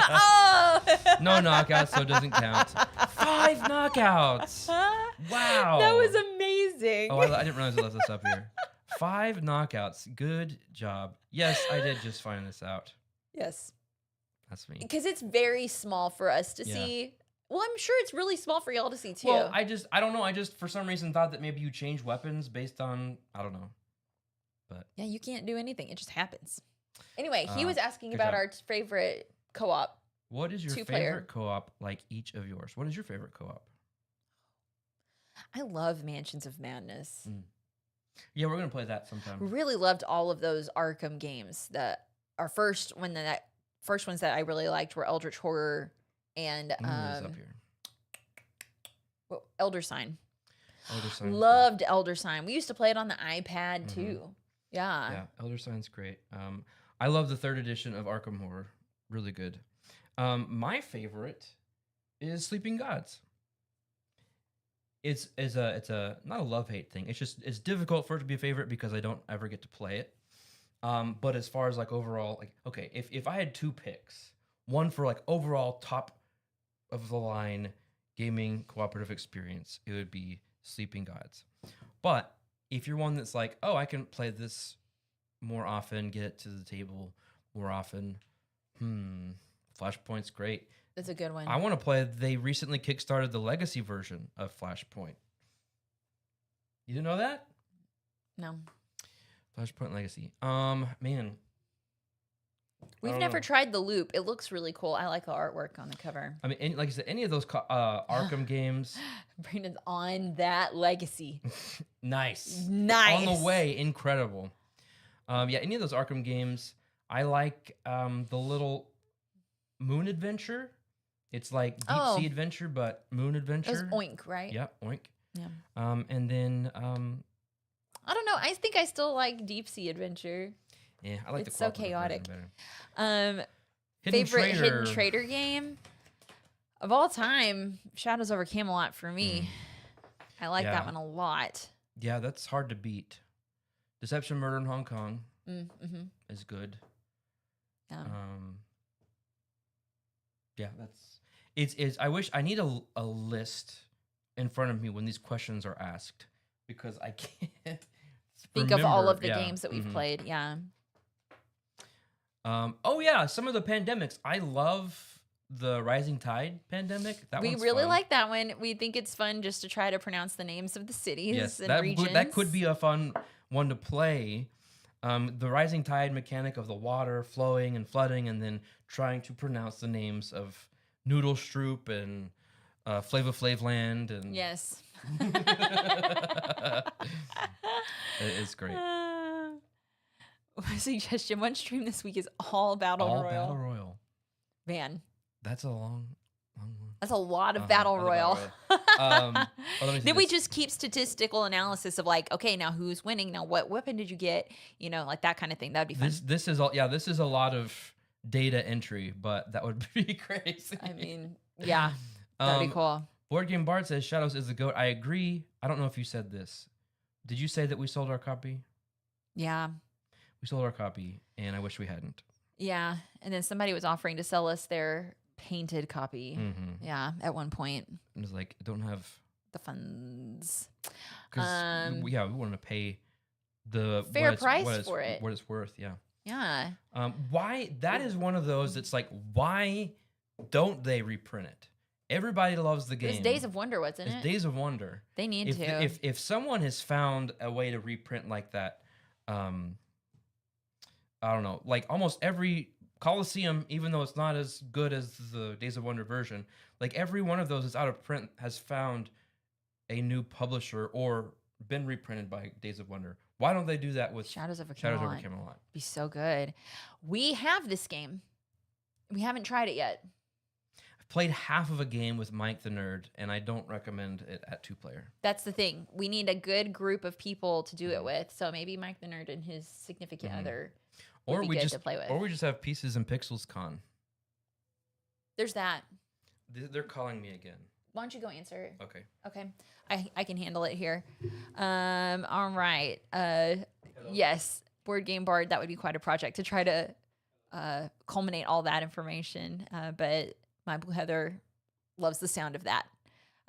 Oh. No knockouts, so it doesn't count. 5 knockouts. Wow. That was amazing. Oh, I didn't realize I left this up here. 5 knockouts. Good job. Yes, I did just find this out. Yes. That's me. Because it's very small for us to see. Well, I'm sure it's really small for y'all to see too. Well, I don't know. I just for some reason thought that maybe you change weapons based on, I don't know. But yeah, you can't do anything. It just happens. Anyway, he was asking good about job. our favorite co-op. What is your favorite co-op like each of yours? What is your favorite co-op? I love Mansions of Madness. Yeah, we're going to play that sometime. Really loved all of those Arkham games. First ones that I really liked were Eldritch Horror and up here. Elder Sign. Elder Sign. Loved Elder Sign. We used to play it on the iPad too. Yeah. Yeah, Elder Sign's great. I love the 3rd edition of Arkham Horror. Really good. My favorite is Sleeping Gods. It's a not a love-hate thing. It's difficult for it to be a favorite because I don't ever get to play it. But as far as like overall, like, okay, if I had 2 picks, one for like overall top of the line gaming cooperative experience, it would be Sleeping Gods. But if you're one that's like, oh, I can play this more often, get it to the table more often, Flashpoint's great. That's a good one. I want to play. They recently kickstarted the legacy version of Flashpoint. You didn't know that? No. Flashpoint Legacy. Man. We've never tried the loop. It looks really cool. I like the artwork on the cover. I mean, like I said, any of those Arkham games. Brandon's on that legacy. Nice. Nice. On the way. Incredible. Yeah, any of those Arkham games. I like the little Moon Adventure. It's like Deep Sea Adventure, but Moon Adventure. It was Oink, right? Yeah, Oink. Yeah. And then I don't know. I think I still like Deep Sea Adventure. Yeah, I like it's so chaotic. Hidden Favorite Trader. Hidden Trader game of all time, Shadows over Camelot for me. I like that one a lot. Yeah, that's hard to beat. Deception, Murder in Hong Kong is good. Yeah. Yeah, it's. I wish I need a list in front of me when these questions are asked because I can't think of all of the games that we've played. Yeah. Oh yeah, some of the pandemics. I love the Rising Tide pandemic. We really like that one. We think it's fun just to try to pronounce the names of the cities and regions. That could be a fun one to play. The Rising Tide mechanic of the water flowing and flooding, and then trying to pronounce the names of Noodle Stroop and Flava Flavland. And yes, it's great. Suggestion: one stream this week is all Battle Royale. Battle Royale. Man, that's a long one. That's a lot of Battle Royale. Then we just keep statistical analysis of like, okay, now who's winning? Now what weapon did you get? You know, like that kind of thing. That'd be fun. This is all. Yeah, this is a lot of data entry, but that would be crazy. I mean, yeah, that'd be cool. Board Game Bard says Shadows is the GOAT. I agree. I don't know if you said this. Did you say that we sold our copy? Yeah. We sold our copy, and I wish we hadn't. Yeah, and then somebody was offering to sell us their painted copy. Yeah, at one point. It was like, I don't have the funds. Because we want to pay the fair price for it. What it's worth, yeah. Yeah. Why? That is one of those that's like, why don't they reprint it? Everybody loves the game. It's Days of Wonder, wasn't it? It's Days of Wonder. They need to. If someone has found a way to reprint like that, I don't know, like almost every Coliseum, even though it's not as good as the Days of Wonder version, like every one of those is out of print has found a new publisher or been reprinted by Days of Wonder. Why don't they do that with Shadows over Camelot? Be so good. We have this game. We haven't tried it yet. I've played half of a game with Mike the Nerd, and I don't recommend it at 2-player. That's the thing. We need a good group of people to do it with. So maybe Mike the Nerd and his significant other would be good to play with. Or we just have Pieces and Pixels Con. There's that. They're calling me again. Why don't you go answer it? Okay. Okay. I can handle it here. All right. Yes, Board Game Bard. That would be quite a project to try to culminate all that information. But my Blue Heather loves the sound of that.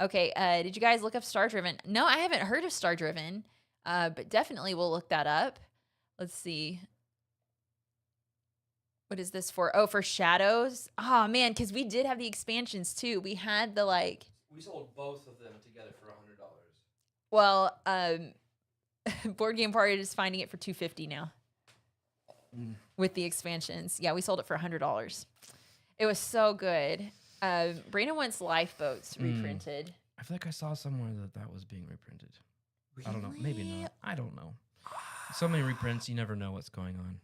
Okay, did you guys look up Star Driven? No, I haven't heard of Star Driven, but definitely we'll look that up. Let's see. What is this for? Oh, for Shadows. Oh man, because we did have the expansions too. We had the like. We sold both of them together for $100. Well, Board Game Party is finding it for $250 now. With the expansions, yeah, we sold it for $100. It was so good. Brandon wants Lifeboats reprinted. I feel like I saw somewhere that was being reprinted. Really? I don't know. Maybe not. I don't know. So many reprints, you never know what's going on.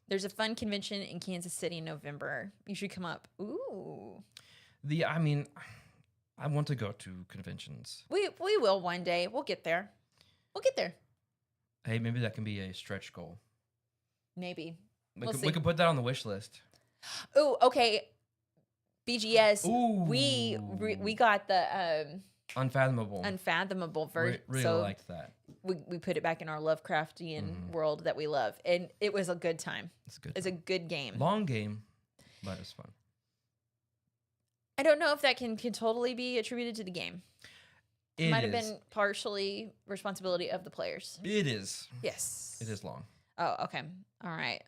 There's a fun convention in Kansas City in November. You should come up. Ooh. I want to go to conventions. We will one day. We'll get there. We'll get there. Hey, maybe that can be a stretch goal. Maybe. We could put that on the wish list. Oh, okay. BGS. Ooh. We got the Unfathomable version. Really liked that. We put it back in our Lovecraftian world that we love, and it was a good time. It's a good game. Long game, but it's fun. I don't know if that can totally be attributed to the game. It might have been partially responsibility of the players. It is. Yes. It is long. Oh, okay. All right.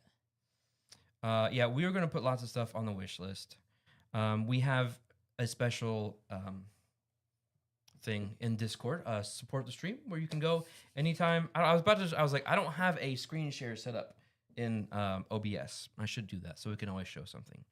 Yeah, we are going to put lots of stuff on the wish list. We have a special thing in Discord, support the stream, where you can go anytime. I was like, I don't have a screen share set up in OBS. I should do that so we can always show something.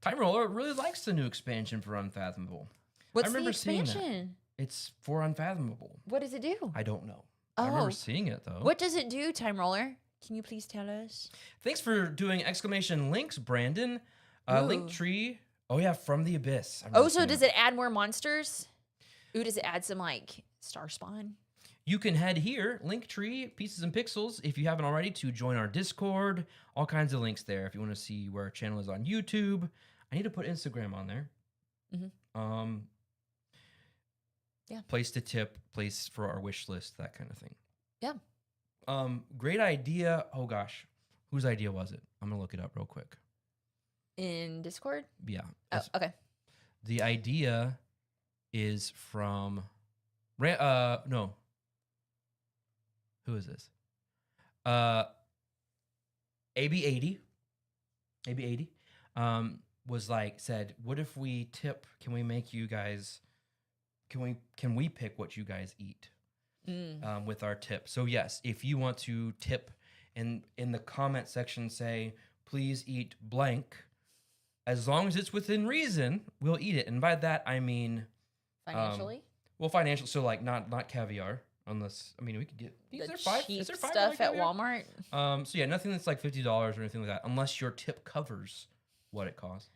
Time Roller really likes the new expansion for Unfathomable. What's the expansion? It's for Unfathomable. What does it do? I don't know. I remember seeing it though. What does it do, Time Roller? Can you please tell us? Thanks for doing exclamation links, Brandon. Linktree. Oh yeah, From the Abyss. So does it add more monsters? Ooh, does it add some like Star Spawn? You can head here, Linktree, Pieces and Pixels, if you haven't already, to join our Discord. All kinds of links there if you want to see where our channel is on YouTube. I need to put Instagram on there. Yeah. Place to tip, place for our wish list, that kind of thing. Yeah. Great idea. Oh gosh, whose idea was it? I'm gonna look it up real quick. In Discord? Yeah. Oh, okay. The idea is from no. Who is this? AB80 was said, what if we tip? Can we make you guys? Can we pick what you guys eat with our tip? So yes, if you want to tip, and in the comment section say, please eat blank. As long as it's within reason, we'll eat it. And by that I mean financially. Financial. So not caviar. Unless, we could get cheap stuff at Walmart. So yeah, nothing that's like $50 or anything like that, unless your tip covers what it costs.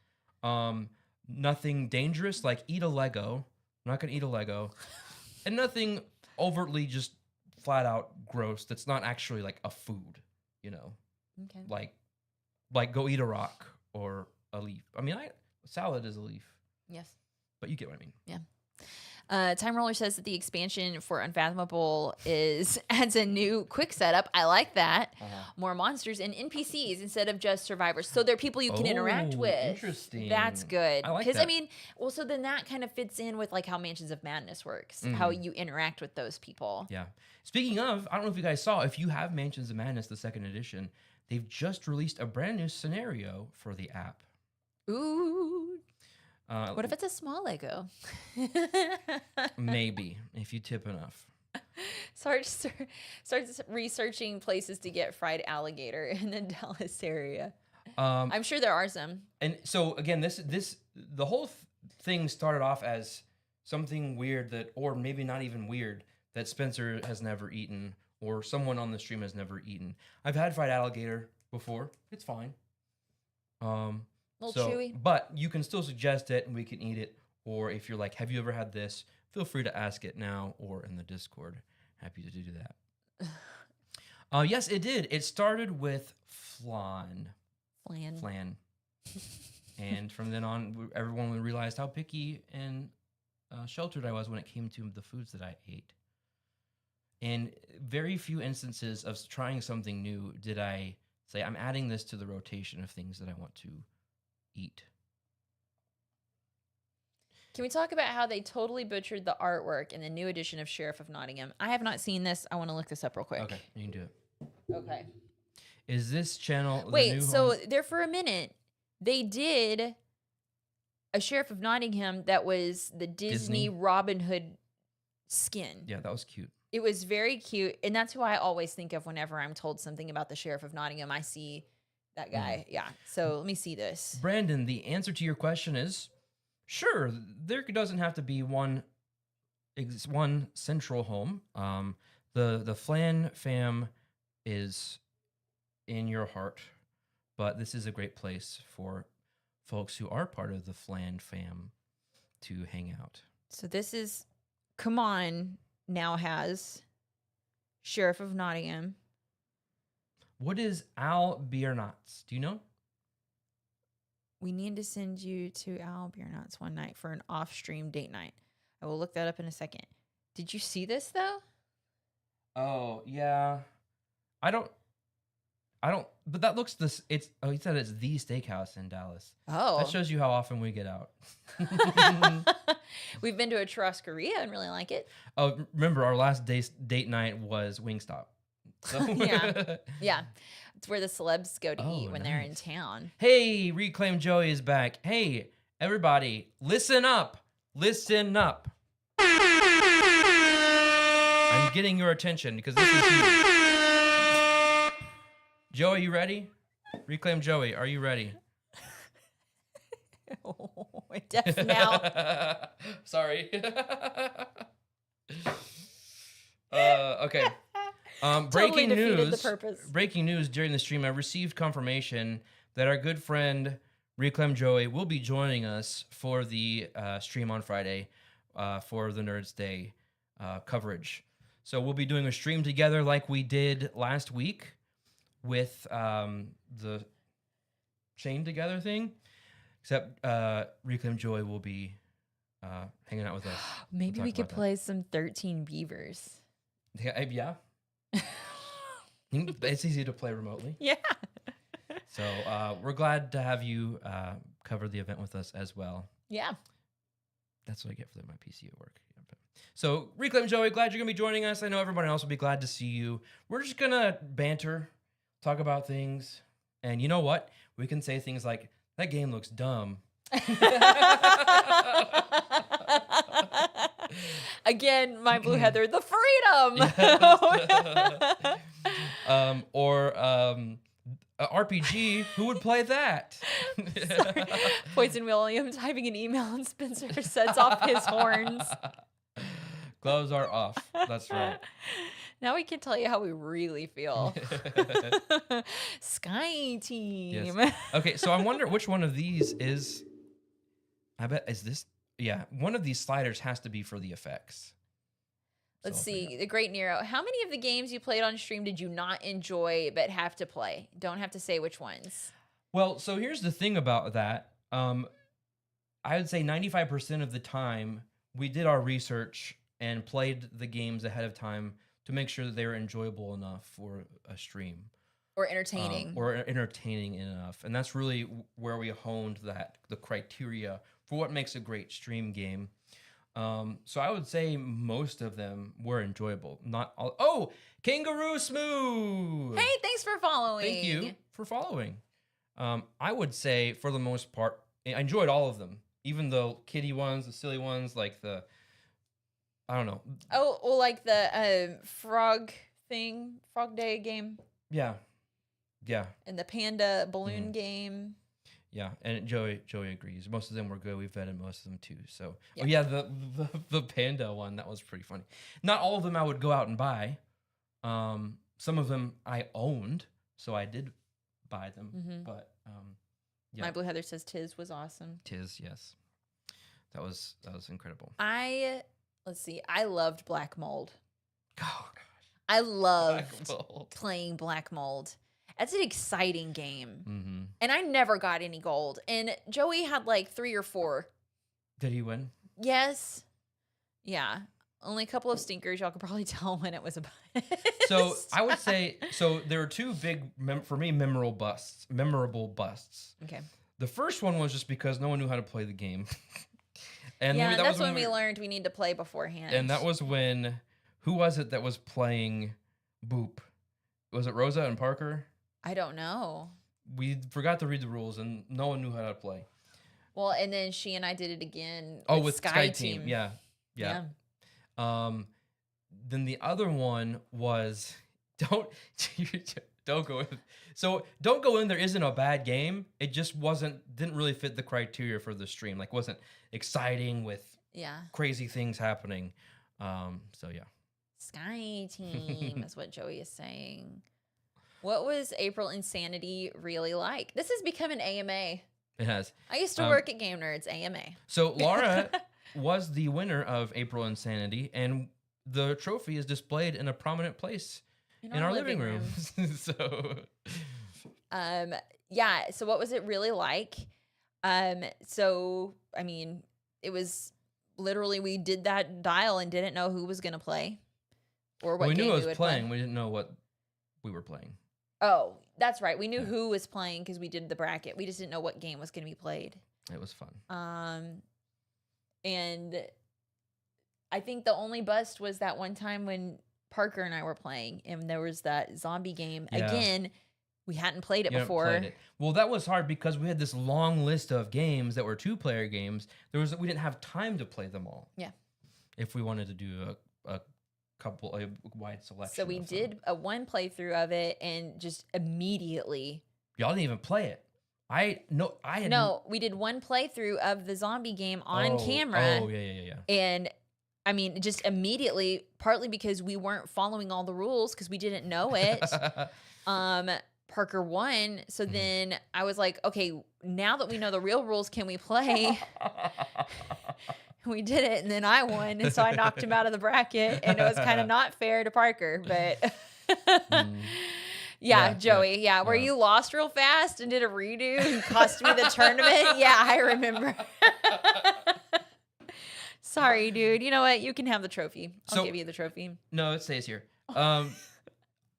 Nothing dangerous, like eat a Lego. I'm not gonna eat a Lego, and nothing overtly just flat out gross. That's not actually like a food, Okay. Like go eat a rock or a leaf. Salad is a leaf. Yes. But you get what I mean. Yeah. Time Roller says that the expansion for Unfathomable adds a new quick setup. I like that. More monsters and NPCs instead of just survivors. So they're people you can interact with. Interesting. That's good. I like that. So then that kind of fits in with how Mansions of Madness works, how you interact with those people. Yeah. Speaking of, I don't know if you guys saw, if you have Mansions of Madness, the 2nd edition, they've just released a brand new scenario for the app. Ooh. What if it's a small Lego? Maybe, if you tip enough. Starts researching places to get fried alligator in the Dallas area. I'm sure there are some. And so again, the whole thing started off as something weird or maybe not even weird, that Spencer has never eaten or someone on the stream has never eaten. I've had fried alligator before. It's fine. Chewy. But you can still suggest it and we can eat it. Or if you're like, have you ever had this? Feel free to ask it now or in the Discord. Happy to do that. Yes, it did. It started with flan. And from then on, everyone realized how picky and sheltered I was when it came to the foods that I ate. in very few instances of trying something new did I say, I'm adding this to the rotation of things that I want to eat. Can we talk about how they totally butchered the artwork in the new edition of Sheriff of Nottingham? I have not seen this. I want to look this up real quick. Okay, you can do it. Okay. Is this channel... Wait, so there for a minute, they did a Sheriff of Nottingham that was the Disney Robin Hood skin. Yeah, that was cute. It was very cute. And that's who I always think of whenever I'm told something about the Sheriff of Nottingham. I see that guy. Yeah. So let me see this. Brandon, the answer to your question is... Sure, there doesn't have to be one central home. The Flan fam is in your heart, but this is a great place for folks who are part of the Flan fam to hang out. So this is, come on, now has Sheriff of Nottingham. What is Albiernuts? Do you know? We need to send you to Albiernuts one night for an off-stream date night. I will look that up in a second. Did you see this though? Oh yeah, I don't. But that looks this. It's he said it's the steakhouse in Dallas. Oh, that shows you how often we get out. We've been to a Churrascaria and really like it. Oh, remember our last date night was Wingstop. So. yeah. It's where the celebs go to eat when they're in town. Hey, Reclaim Joey is back. Hey, everybody, listen up. Listen up. I'm getting your attention because this is huge. Joey, you ready? Reclaim Joey, are you ready? Deaf now. Sorry. Okay. Breaking news during the stream. I received confirmation that our good friend Reclaim Joey will be joining us for the stream on Friday for the Nerds Day coverage. So we'll be doing a stream together like we did last week with the Chain Together thing, except Reclaim Joey will be hanging out with us. Maybe we could play some 13 Beavers. Yeah. It's easy to play remotely. Yeah. So we're glad to have you cover the event with us as well. Yeah. That's what I get for my PC at work. So Reclaim Joey, glad you're going to be joining us. I know everybody else will be glad to see you. We're just going to banter, talk about things. And you know what? We can say things like, that game looks dumb. Again, my Blue Heather, the freedom. Or RPG, who would play that? Poison Williams typing an email and Spencer sets off his horns. Gloves are off. That's right. Now we can tell you how we really feel. Sky Team. Yes. Okay, so I wonder which one of these is... I bet, is this... Yeah, one of these sliders has to be for the effects. Let's see. The Great Nero. How many of the games you played on stream did you not enjoy but have to play? Don't have to say which ones. Well, so here's the thing about that. I would say 95% of the time we did our research and played the games ahead of time to make sure that they were enjoyable enough for a stream. Or entertaining. Or entertaining enough. And that's really where we honed the criteria for what makes a great stream game. So I would say most of them were enjoyable. Not all. Oh, Kangaroo Smooth! Hey, thanks for following. Thank you for following. I would say for the most part, I enjoyed all of them. Even the kiddie ones, the silly ones, like the, I don't know. Oh, well, like the Frog Day game. Yeah. Yeah. And the Panda balloon game. Yeah, and Joey agrees. Most of them were good. We've vetted most of them too. So, yeah. Oh yeah, the Panda one, that was pretty funny. Not all of them I would go out and buy. Some of them I owned, so I did buy them. Mm-hmm. But yeah. My Blue Heather says Tiz was awesome. Tiz, yes, that was incredible. Let's see. I loved Black Mold. Oh gosh, I loved playing Black Mold. That's an exciting game. Mm-hmm. And I never got any gold. And Joey had like 3 or 4. Did he win? Yes. Yeah. only a couple of stinkers. Y'all could probably tell when it was a bust. So I would say, there are two big, for me, memorable busts. Okay. The first one was just because no one knew how to play the game. And yeah, that's when we learned we need to play beforehand. And that was when, who was it that was playing Boop? Was it Rosa and Parker? I don't know. We forgot to read the rules, and no one knew how to play. Well, and then she and I did it again. With Sky Team. Yeah. Then the other one was don't go in. So Don't Go In There isn't a bad game. It just didn't really fit the criteria for the stream. Like, wasn't exciting with crazy things happening. So yeah. Sky Team is what Joey is saying. What was April Insanity really like? This has become an AMA. It has. I used to work at Game Nerds, AMA. So Laura was the winner of April Insanity, and the trophy is displayed in a prominent place in our living room. So yeah, so what was it really like? So I mean, it was literally we did that dial and didn't know who was going to play or what we game knew it was playing. We didn't know what we were playing. Oh, that's right. We knew who was playing because we did the bracket. We just didn't know what game was going to be played. It was fun. And I think the only bust was that one time when Parker and I were playing, and there was that zombie game. Yeah. Again, we hadn't played it before. Played it. Well, that was hard because we had this long list of games that were 2-player games. We didn't have time to play them all. Yeah. If we wanted to do a wide selection. So we did a one playthrough of it, and just immediately. Y'all didn't even play it. We did one playthrough of the zombie game on camera. Oh, yeah. And I mean, just immediately, partly because we weren't following all the rules because we didn't know it. Parker won. So then I was like, okay, now that we know the real rules, can we play? We did it, and then I won, and so I knocked him out of the bracket, and it was kind of not fair to Parker, but Joey, where you lost real fast and did a redo and cost me the tournament. Yeah, I remember. Sorry, dude. You know what? You can have the trophy. I'll give you the trophy. No, it stays here.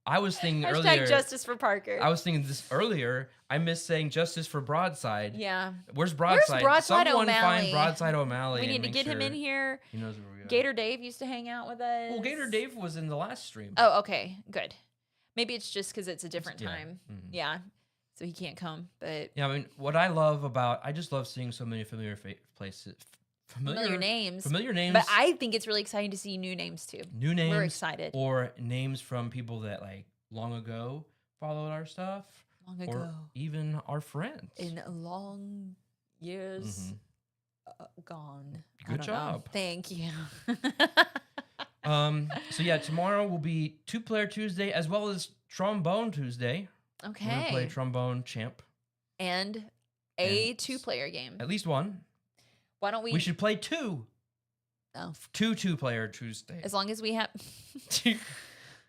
I was thinking earlier. Hashtag justice for Parker. I was thinking this earlier. I missed saying justice for Broadside. Yeah. Where's Broadside? Someone O'Malley? Find Broadside O'Malley. We need to get him in here. He knows where we are. Gator Dave used to hang out with us. Well, Gator Dave was in the last stream. Oh, okay. Good. Maybe it's just because it's a different time. Mm-hmm. Yeah. So he can't come. But yeah, I mean, what I just love seeing so many familiar places. Familiar names. Familiar names. But I think it's really exciting to see new names too. New names. We're excited. Or names from people that long ago followed our stuff. Long ago. Or even our friends. In long years gone. Good job. Know. Thank you. So yeah, tomorrow will be 2-player Tuesday as well as Trombone Tuesday. Okay. We're going to play Trombone Champ. And a 2-player game. At least one. Why don't we? We should play 2. Oh. 2-player Tuesday. As long as we have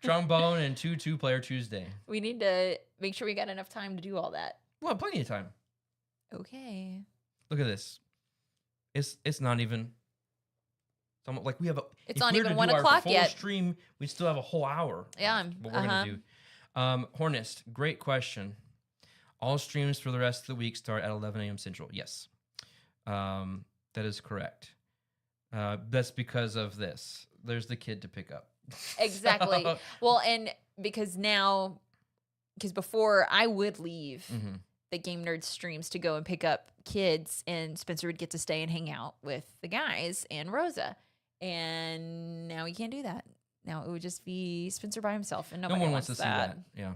Trombone and 2-player Tuesday. We need to make sure we got enough time to do all that. Well, plenty of time. Okay. Look at this. It's not even. Like we have it's not even 1 o'clock yet. Stream, we still have a whole hour. Yeah. What we're gonna do. Hornist, great question. All streams for the rest of the week start at 11 a.m. Central. Yes. That is correct. That's because of this. There's the kid to pick up. Exactly. Well, and because before I would leave the Game Nerds streams to go and pick up kids, and Spencer would get to stay and hang out with the guys and Rosa. And now we can't do that. Now it would just be Spencer by himself, and nobody wants to see that. Yeah.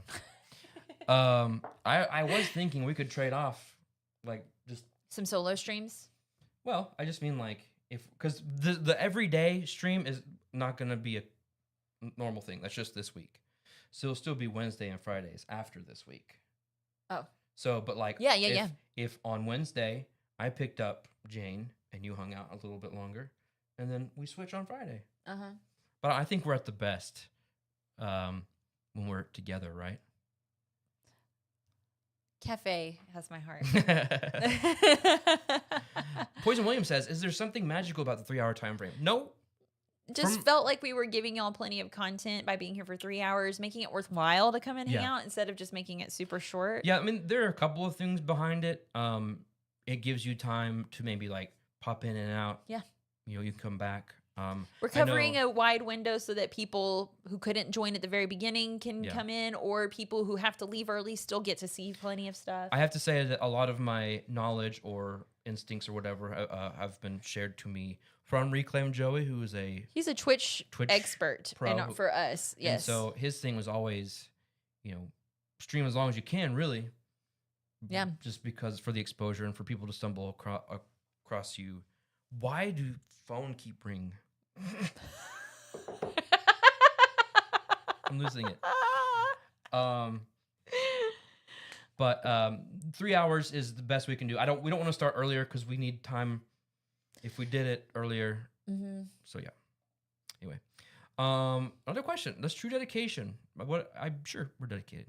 I was thinking we could trade off, just some solo streams. Well, I just mean because the everyday stream is not gonna be a normal thing. That's just this week. So it'll still be Wednesday and Fridays after this week. Oh. So, but if on Wednesday I picked up Jane and you hung out a little bit longer, and then we switch on Friday. But I think we're at the best when we're together, right? Cafe has my heart. Poison Williams says, "Is there something magical about the 3-hour time frame?" No. just felt like we were giving y'all plenty of content by being here for 3 hours, making it worthwhile to come and hang out instead of just making it super short. Yeah, I mean, there are a couple of things behind it. It gives you time to maybe like pop in and out. Yeah. You know, you can come back. We're covering a wide window so that people who couldn't join at the very beginning can come in, or people who have to leave early still get to see plenty of stuff. I have to say that a lot of my knowledge or instincts or whatever have been shared to me from Reclaim Joey, who is he's a Twitch expert pro for us. Yes. And so his thing was always, you know, stream as long as you can, really. Yeah. Just because for the exposure and for people to stumble across you. Why do phone keep ringing? I'm losing it. But 3 hours is the best we can do. We don't want to start earlier because we need time if we did it earlier. So yeah. Anyway, another question. That's true dedication. What I'm sure we're dedicated.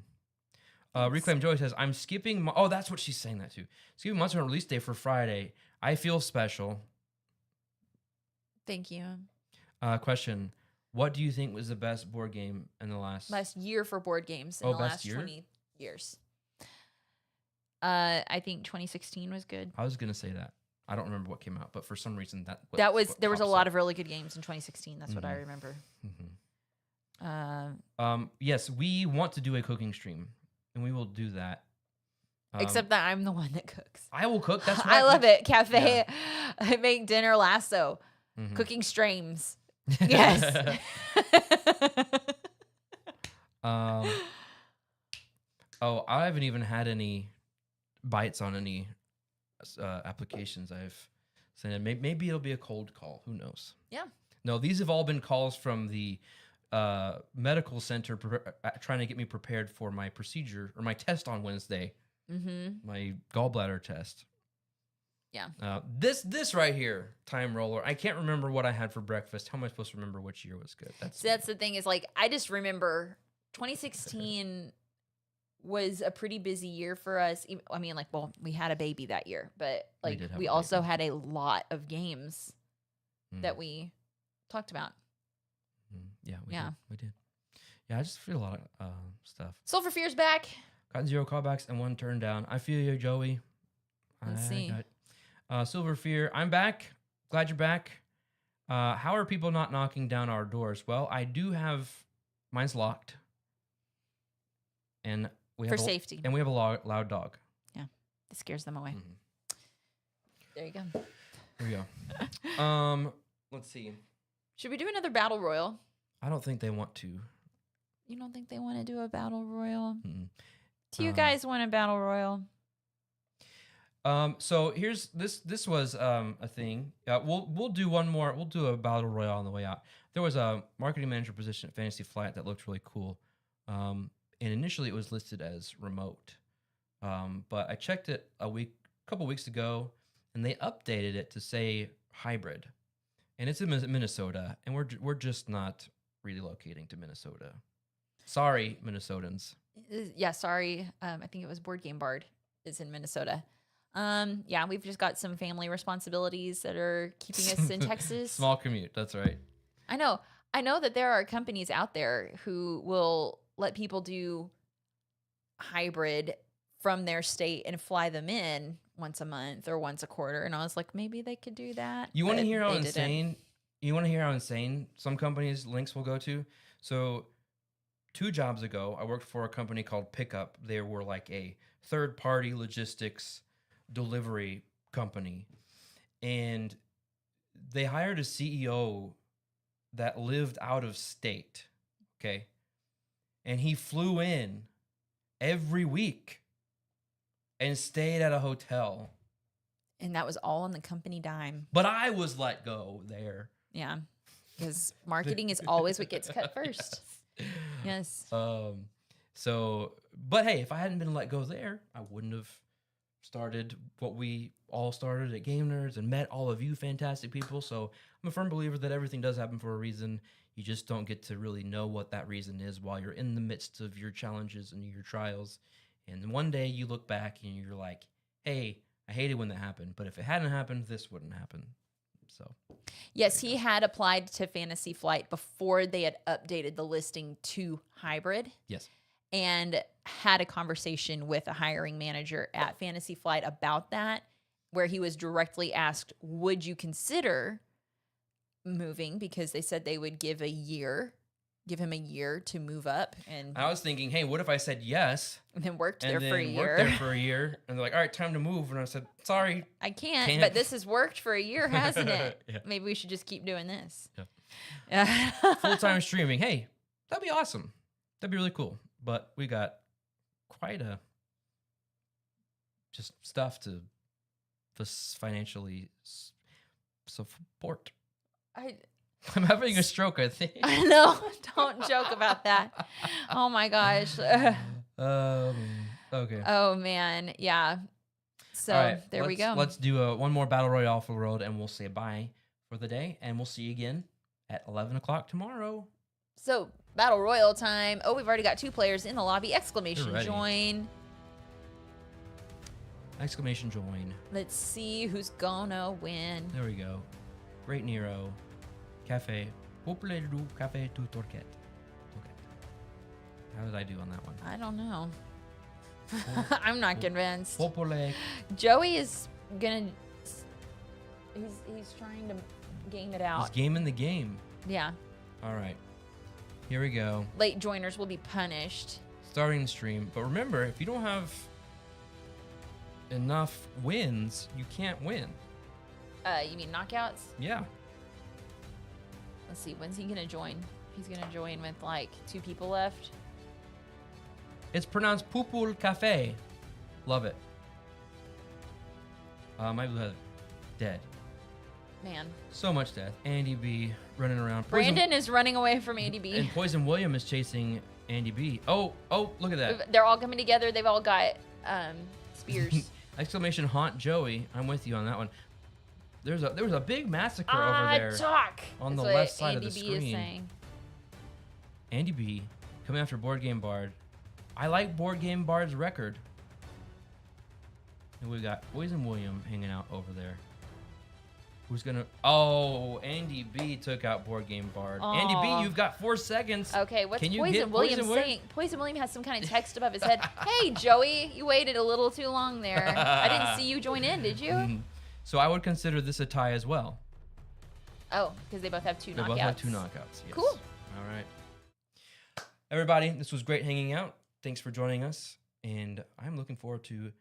Reclaim Joy says, I'm skipping. Oh, that's what she's saying that too. Skipping Monster release day for Friday. I feel special. Thank you. Question. What do you think was the best board game in the last year for board games in the last 20 years? I think 2016 was good. I was going to say that. I don't remember what came out, but for some reason there was a lot of really good games in 2016. That's what I remember. Yes, we want to do a cooking stream, and we will do that. Except that I'm the one that cooks. I will cook. That's I love it. Cafe. I make dinner lasso. Cooking streams. Yes. I haven't even had any bites on any applications I've sent. Maybe it'll be a cold call. Who knows? Yeah. No, these have all been calls from the medical center trying to get me prepared for my procedure or my test on Wednesday. My gallbladder test. Yeah. This right here, Time Roller. I can't remember what I had for breakfast. How am I supposed to remember which year was good? That's the thing is like I just remember 2016 was a pretty busy year for us. I mean, like, well, we had a baby that year, but like we also had a lot of games that we talked about. Yeah, we did. Yeah, I just feel a lot of stuff. Sulfur Fear's back. Got 0 callbacks and 1 turn down. I feel you, Joey. Let's see. Silver Fear, I'm back. Glad you're back. How are people not knocking down our doors? Well, I do have mine's locked, and we have safety, and we have a loud dog. Yeah, it scares them away. There you go. There we go. Let's see. Should we do another battle royal? I don't think they want to. You don't think they want to do a battle royal? Do you guys want a battle royal? So here's this was a thing. We'll do one more. We'll do a battle royale on the way out. There was a marketing manager position at Fantasy Flight that looked really cool. And initially it was listed as remote. But I checked it a couple weeks ago, and they updated it to say hybrid. And it's in Minnesota, and we're just not relocating to Minnesota. Sorry, Minnesotans. Yeah, sorry. I think it was Board Game Bard is in Minnesota. Yeah, we've just got some family responsibilities that are keeping us in Texas. Small commute, that's right. I know that there are companies out there who will let people do hybrid from their state and fly them in once a month or once a quarter. And I was like, maybe they could do that. You want to hear how insane? You want to hear how insane some companies' links will go to? So 2 jobs ago, I worked for a company called Pickup. They were like a third-party logistics delivery company, and they hired a CEO that lived out of state. Okay, and he flew in every week and stayed at a hotel, and that was all on the company dime. But I was let go there. Yeah, because marketing is always what gets cut first. Yes. So, but hey, if I hadn't been let go there, I wouldn't have started what we all started at Game Nerds and met all of you fantastic people. So I'm a firm believer that everything does happen for a reason. You just don't get to really know what that reason is while you're in the midst of your challenges and your trials. And one day you look back and you're like, hey, I hated when that happened, but if it hadn't happened, this wouldn't happen. So yes, he had applied to Fantasy Flight before they had updated the listing to hybrid. Yes. And had a conversation with a hiring manager at Fantasy Flight about that, where he was directly asked, would you consider moving? Because they said they would give him a year to move up. And I was thinking, hey, what if I said yes? And then worked there for a year. And they're like, all right, time to move. And I said, sorry. I can't. But this has worked for a year, hasn't it? Yeah. Maybe we should just keep doing this. Yeah. Full-time streaming. Hey, that'd be awesome. That'd be really cool. But we got quite a just stuff to financially support. I'm having a stroke, I think. I know. Don't joke about that. Oh my gosh. Okay. Oh man. Yeah. So right, there we go. Let's do one more Battle Royale for World and we'll say bye for the day. And we'll see you again at 11 o'clock tomorrow. So Battle Royale time. Oh, we've already got 2 players in the lobby. Exclamation join. Exclamation join. Let's see who's gonna win. There we go. Great Nero. Cafe. Popule du Cafe tu Torquet. Okay. How did I do on that one? I don't know. I'm not convinced. Popule. Joey is gonna. He's trying to game it out. He's gaming the game. Yeah. All right. Here we go. Late joiners will be punished. Starting the stream. But remember, if you don't have enough wins, you can't win. You mean knockouts? Yeah. Let's see. When's he gonna join? He's gonna join with like 2 people left. It's pronounced Pupul Cafe. Love it. My blue head dead. Man. So much death. Andy B running around. Brandon is running away from Andy B. And Poison William is chasing Andy B. Oh, look at that. They're all coming together. They've all got spears. Exclamation haunt Joey. I'm with you on that one. There was a big massacre over there. On the left side of the screen. Andy B is saying. Andy B coming after Board Game Bard. I like Board Game Bard's record. And we got Poison William hanging out over there. Who's gonna? Oh, Andy B took out Board Game Bard. Aww. Andy B, you've got 4 seconds. Okay, what's Poison William saying? Poison William has some kind of text above his head. Hey, Joey, you waited a little too long there. I didn't see you join in, did you? So I would consider this a tie as well. Oh, because they both have 2 knockouts. They both have 2 knockouts. Yes. Cool. All right. Everybody, this was great hanging out. Thanks for joining us, and I'm looking forward to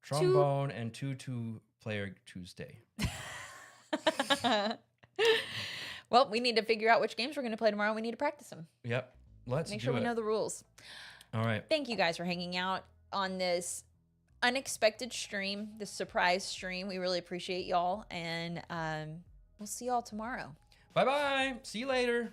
Trombone and 2 player Tuesday. Well, we need to figure out which games we're going to play tomorrow. We need to practice them. Yep. Let's make sure we know the rules. All right. Thank you guys for hanging out on this unexpected stream, this surprise stream. We really appreciate y'all, and we'll see y'all tomorrow. Bye-bye. See you later.